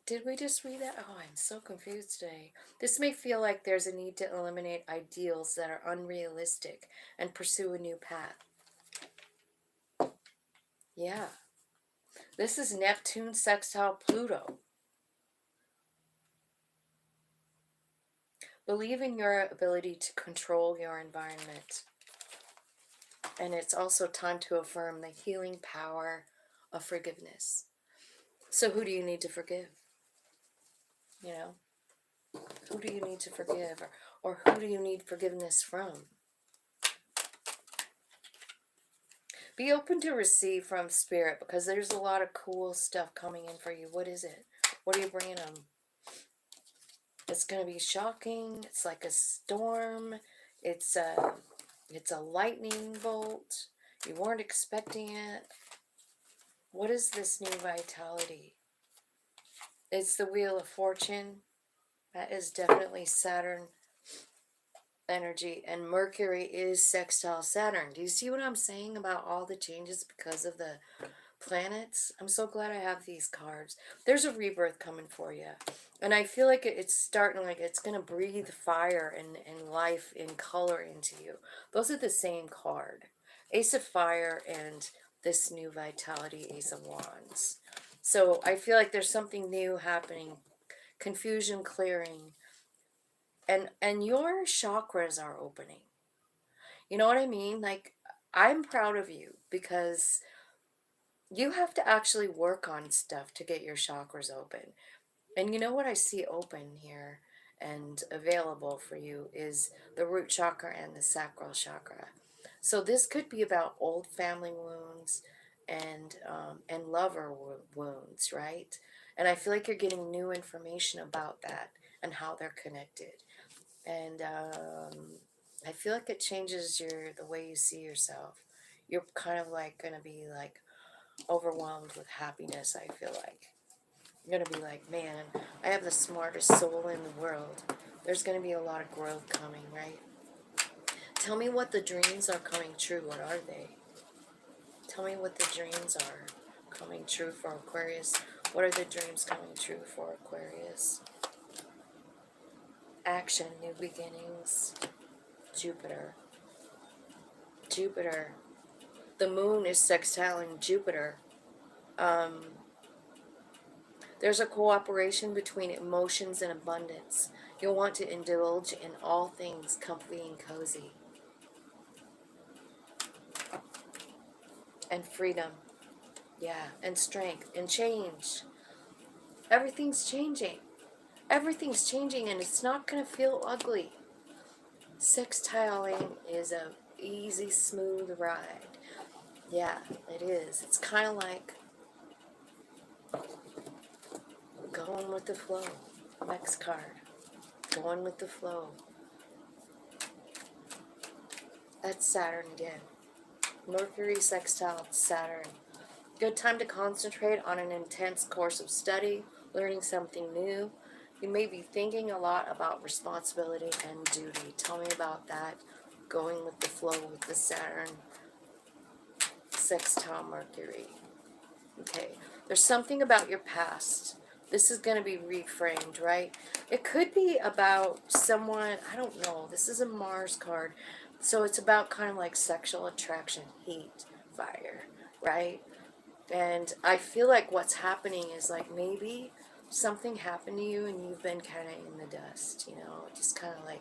did we just read that? Oh, I'm so confused today. This may feel like there's a need to eliminate ideals that are unrealistic and pursue a new path. Yeah. This is Neptune sextile Pluto. Believe in your ability to control your environment. And it's also time to affirm the healing power of forgiveness. So who do you need to forgive? You know? Who do you need to forgive? Or who do you need forgiveness from? Be open to receive from spirit, because there's a lot of cool stuff coming in for you. What is it? What are you bringing them? It's going to be shocking. It's like a storm. It's a lightning bolt. You weren't expecting it. What is this new vitality? It's the Wheel of Fortune. That is definitely Saturn energy, and Mercury is sextile Saturn. Do you see what I'm saying about all the changes because of the planets? I'm so glad I have these cards. There's a rebirth coming for you, and I feel like it's starting, like it's going to breathe fire and life and color into you. Those are the same card. Ace of Fire and this new vitality, Ace of Wands. So I feel like there's something new happening, confusion clearing, and your chakras are opening. You know what I mean? Like, I'm proud of you, because you have to actually work on stuff to get your chakras open. And you know what I see open here and available for you is the root chakra and the sacral chakra. So this could be about old family wounds and lover wounds, right? And I feel like you're getting new information about that and how they're connected. And I feel like it changes the way you see yourself. You're kind of like going to be like overwhelmed with happiness, I feel like. You're going to be like, man, I have the smartest soul in the world. There's going to be a lot of growth coming, right? Tell me what the dreams are coming true. What are they? Tell me what the dreams are coming true for Aquarius? What are the dreams coming true for Aquarius? Action, new beginnings, Jupiter. Jupiter. The moon is sextiling Jupiter. There's a cooperation between emotions and abundance. You'll want to indulge in all things comfy and cozy. And freedom. Yeah, and strength and change. Everything's changing. Everything's changing, and it's not going to feel ugly. Sextiling is a easy, smooth ride. Yeah, it is. It's kind of like going with the flow. Next card. Going with the flow. That's Saturn again. Mercury sextile Saturn. Good time to concentrate on an intense course of study, learning something new. You may be thinking a lot about responsibility and duty. Tell me about that. Going with the flow with the Saturn sextile Mercury. Okay, there's something about your past. This is going to be reframed, right? It could be about someone, I don't know. This is a Mars card. So it's about kind of like sexual attraction, heat, fire, right? And I feel like what's happening is like maybe something happened to you and you've been kind of in the dust, you know, just kind of like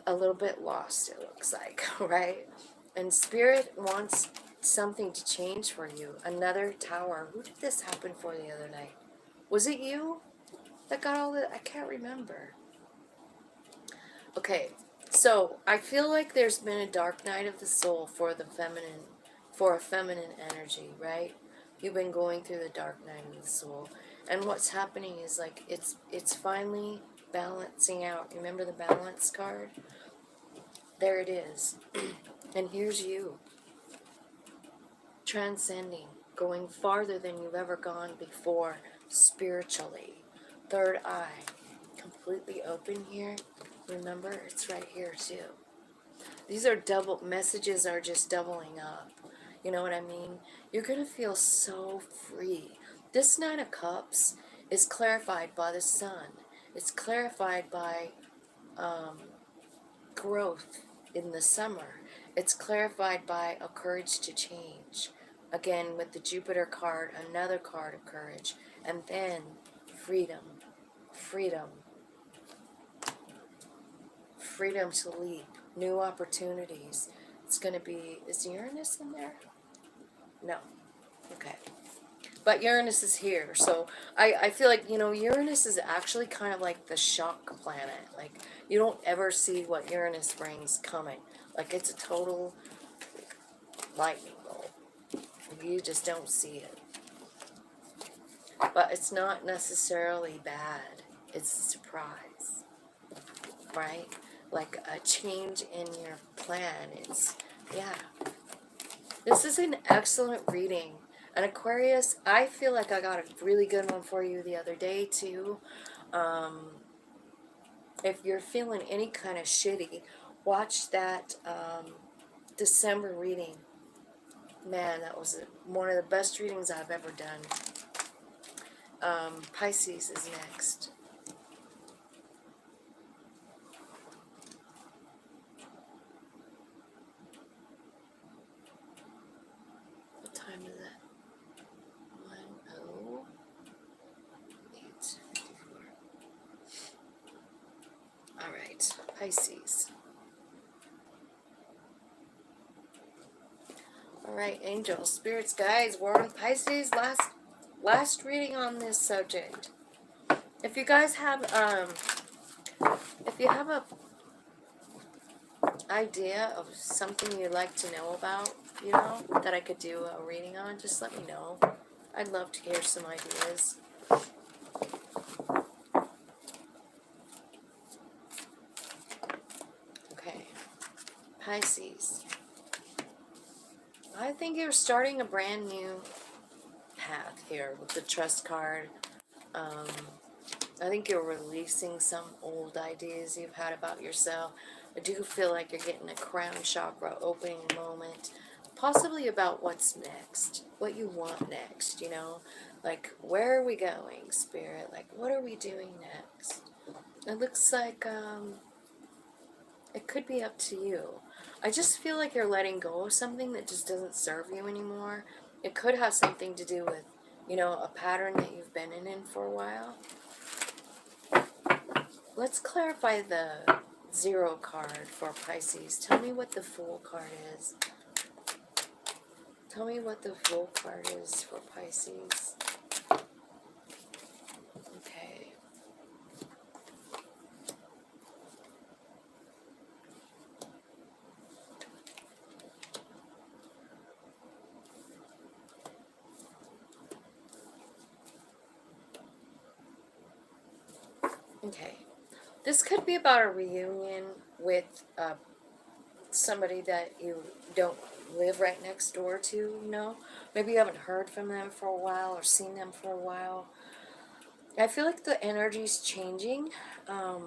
a little bit lost, it looks like, right? And Spirit wants something to change for you. Another tower. Who did this happen for the other night? Was it you that got all the... I can't remember. Okay, so I feel like there's been a dark night of the soul for the feminine, for a feminine energy, right? You've been going through the dark night of the soul. And what's happening is like it's finally balancing out. Remember the balance card? There it is. And here's you. Transcending, going farther than you've ever gone before spiritually. Third eye, completely open here. Remember, it's right here too. These are double, messages are just doubling up. You know what I mean? You're going to feel so free. This Nine of Cups is clarified by the sun. It's clarified by growth in the summer. It's clarified by a courage to change. Again, with the Jupiter card, another card of courage. And then freedom. Freedom. Freedom to leap. New opportunities. It's going to be... Is Uranus in there? No. Okay. But Uranus is here. So I feel like, you know, Uranus is actually kind of like the shock planet. Like, you don't ever see what Uranus brings coming. Like, it's a total lightning bolt. You just don't see it. But it's not necessarily bad. It's a surprise. Right? Like a change in your plan. It's, yeah. This is an excellent reading. And Aquarius, I feel like I got a really good one for you the other day too. If you're feeling any kind of shitty, watch that December reading. Man, that was one of the best readings I've ever done. Pisces is next. What time is it? 1:08:54. All right, Pisces. All right, angels, spirits, guys, we're on Pisces. Last reading on this subject. If you guys have if you have a idea of something you'd like to know about, you know, that I could do a reading on, just let me know. I'd love to hear some ideas. Okay, Pisces. I think you're starting a brand new path here with the trust card. I think you're releasing some old ideas you've had about yourself. I do feel like you're getting a crown chakra opening moment. possibly about what's next, what you want next, you know, like where are we going, Spirit? Like what are we doing next? It looks like it could be up to you. I just feel like you're letting go of something that just doesn't serve you anymore. It could have something to do with, you know, a pattern that you've been in for a while. Let's clarify the Zero card for Pisces. Tell me what the Fool card is. Tell me what the Fool card is for Pisces. Okay. Okay. This could be about a reunion with somebody that you don't live right next door to, you know? Maybe you haven't heard from them for a while or seen them for a while. I feel like the energy's changing. I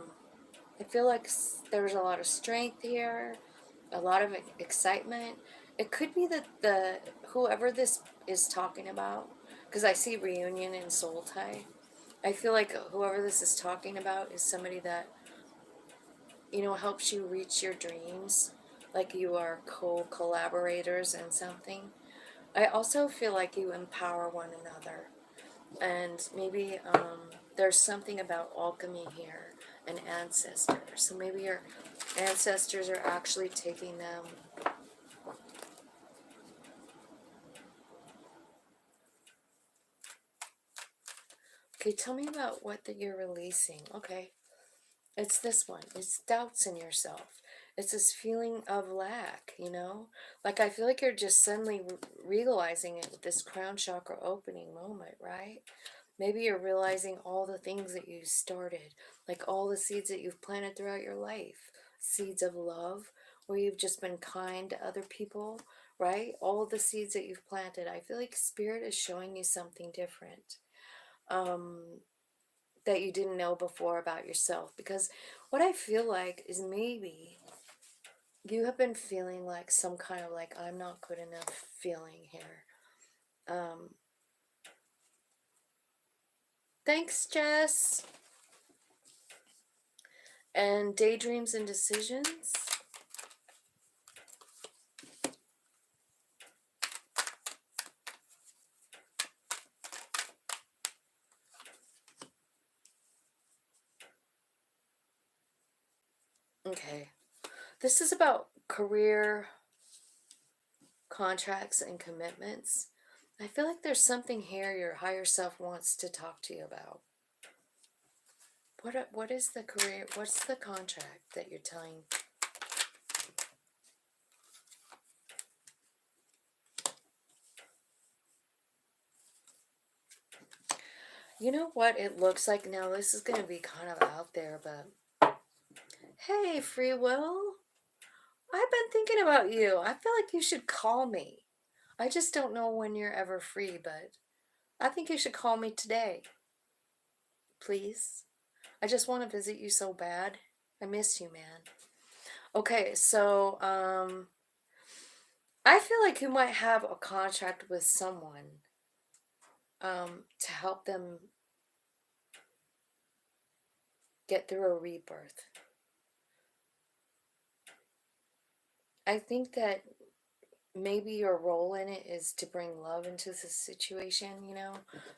feel like there's a lot of strength here, a lot of excitement. It could be that whoever this is talking about, because I see reunion and soul tie. I feel like whoever this is talking about is somebody that, you know, helps you reach your dreams, like you are co-collaborators in something. I also feel like you empower one another, and maybe there's something about alchemy here, and ancestors. So maybe your ancestors are actually taking them. Okay, tell me about what that you're releasing. Okay, it's this one. It's doubts in yourself. It's this feeling of lack, you know? Like I feel like you're just suddenly realizing it with this crown chakra opening moment, right? Maybe you're realizing all the things that you started, like all the seeds that you've planted throughout your life. Seeds of love, where you've just been kind to other people, right? All the seeds that you've planted. I feel like Spirit is showing you something different. That you didn't know before about yourself, because what I feel like is maybe you have been feeling like some kind of like I'm not good enough feeling here. Thanks, Jess. And daydreams and decisions. Okay, this is about career, contracts, and commitments. I feel like there's something here your higher self wants to talk to you about. What is the career? What's the contract that you're telling? You know what it looks like now? This is going to be kind of out there, but hey, free will. I've been thinking about you. I feel like you should call me. I just don't know when you're ever free, but I think you should call me today. Please. I just want to visit you so bad. I miss you, man. Okay, so I feel like you might have a contract with someone to help them get through a rebirth. I think that maybe your role in it is to bring love into the situation, you know,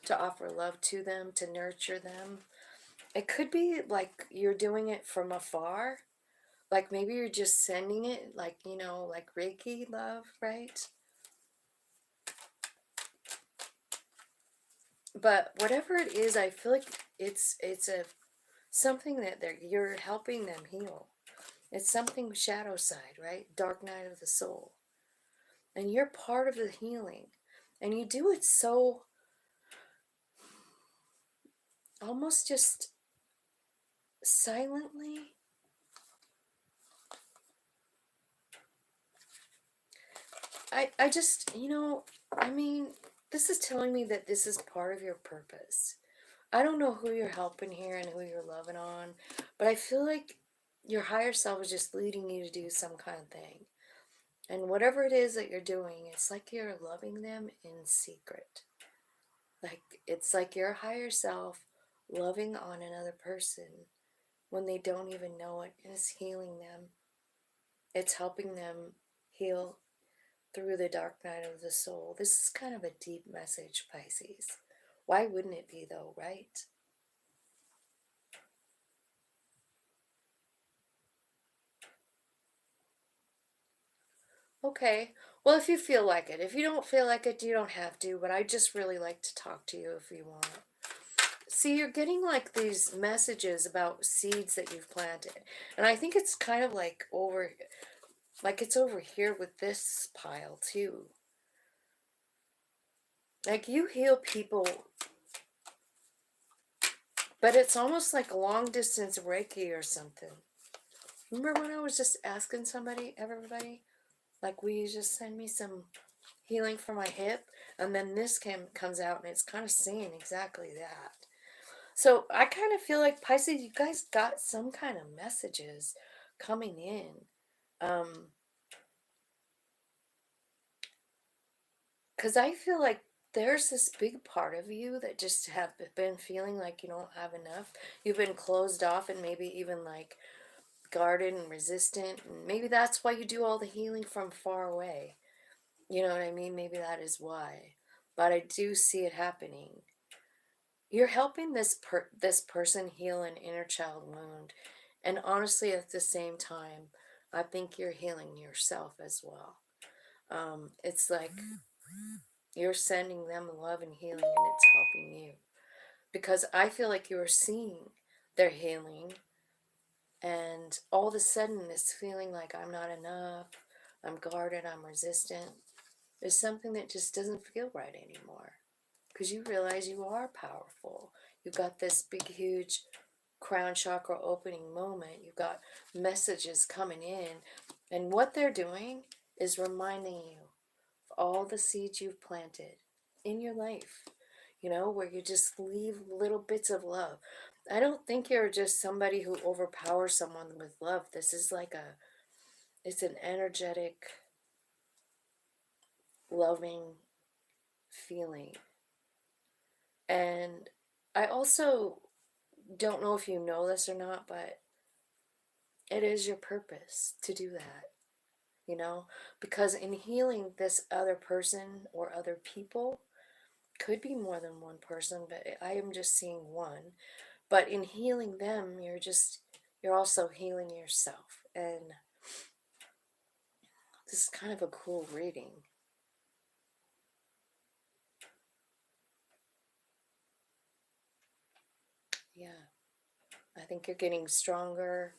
to offer love to them, to nurture them. It could be like you're doing it from afar. Like maybe you're just sending it, like, you know, like Reiki love, right? But whatever it is, I feel like it's a something that you're helping them heal. It's something shadow side, right? Dark night of the soul. And you're part of the healing. And you do it so almost just silently. I just, you know, I mean, this is telling me that this is part of your purpose. I don't know who you're helping here and who you're loving on, but I feel like your higher self is just leading you to do some kind of thing. And whatever it is that you're doing, it's like you're loving them in secret. Like, it's like your higher self loving on another person when they don't even know it, and it's healing them. It's helping them heal through the dark night of the soul. This is kind of a deep message, Pisces. Why wouldn't it be, though, right? Okay. Well, if you feel like it. If you don't feel like it, you don't have to, but I just really like to talk to you if you want. See, you're getting like these messages about seeds that you've planted. And I think it's kind of like it's over here with this pile too. Like, you heal people, but it's almost like long distance Reiki or something. Remember when I was just asking everybody, like, will you just send me some healing for my hip? And then this comes out and it's kind of saying exactly that. So I kind of feel like, Pisces, you guys got some kind of messages coming in. Because I feel like there's this big part of you that just have been feeling like you don't have enough. You've been closed off and maybe even like guarded and resistant. And maybe that's why you do all the healing from far away. You know what I mean? Maybe that is why. But I do see it happening. You're helping this person heal an inner child wound. And honestly, at the same time, I think you're healing yourself as well. It's like you're sending them love and healing, and it's helping you. Because I feel like you are seeing their healing, and all of a sudden, this feeling like I'm not enough, I'm guarded, I'm resistant, is something that just doesn't feel right anymore. Because you realize you are powerful. You've got this big, huge crown chakra opening moment. You've got messages coming in. And what they're doing is reminding you of all the seeds you've planted in your life, where you just leave little bits of love. I don't think you're just somebody who overpowers someone with love. This is like it's an energetic, loving feeling. And I also don't know if you know this or not, but it is your purpose to do that, because in healing this other person or other people, could be more than one person, but I am just seeing one. But in healing them, you're also healing yourself. And this is kind of a cool reading. Yeah. I think you're getting stronger.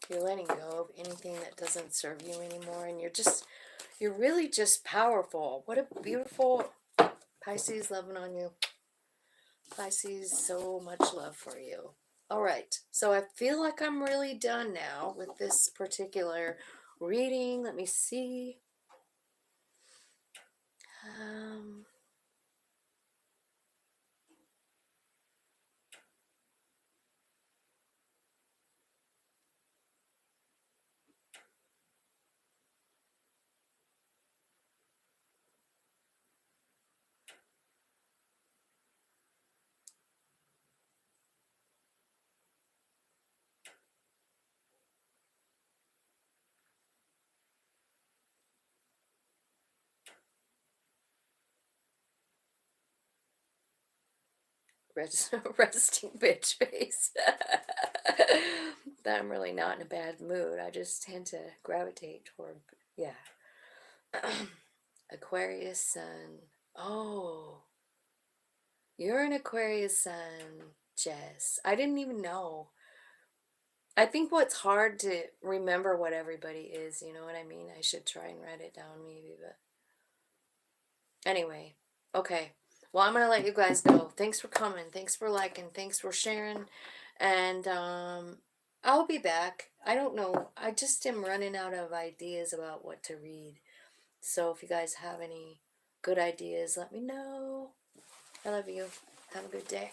You're letting go of anything that doesn't serve you anymore. And you're really just powerful. What a beautiful Pisces, loving on you. Pisces, so much love for you. All right, so I feel like I'm really done now with this particular reading. Let me see. Um, resting bitch face. That I'm really not in a bad mood. I just tend to gravitate toward, yeah. Aquarius sun. Oh, you're an Aquarius sun, Jess. I didn't even know. I think what's hard to remember what everybody is, you know what I mean? I should try and write it down maybe, but anyway, okay. Well, I'm gonna let you guys go. Thanks for coming. Thanks for liking. Thanks for sharing. And I'll be back. I don't know. I just am running out of ideas about what to read. So if you guys have any good ideas, let me know. I love you. Have a good day.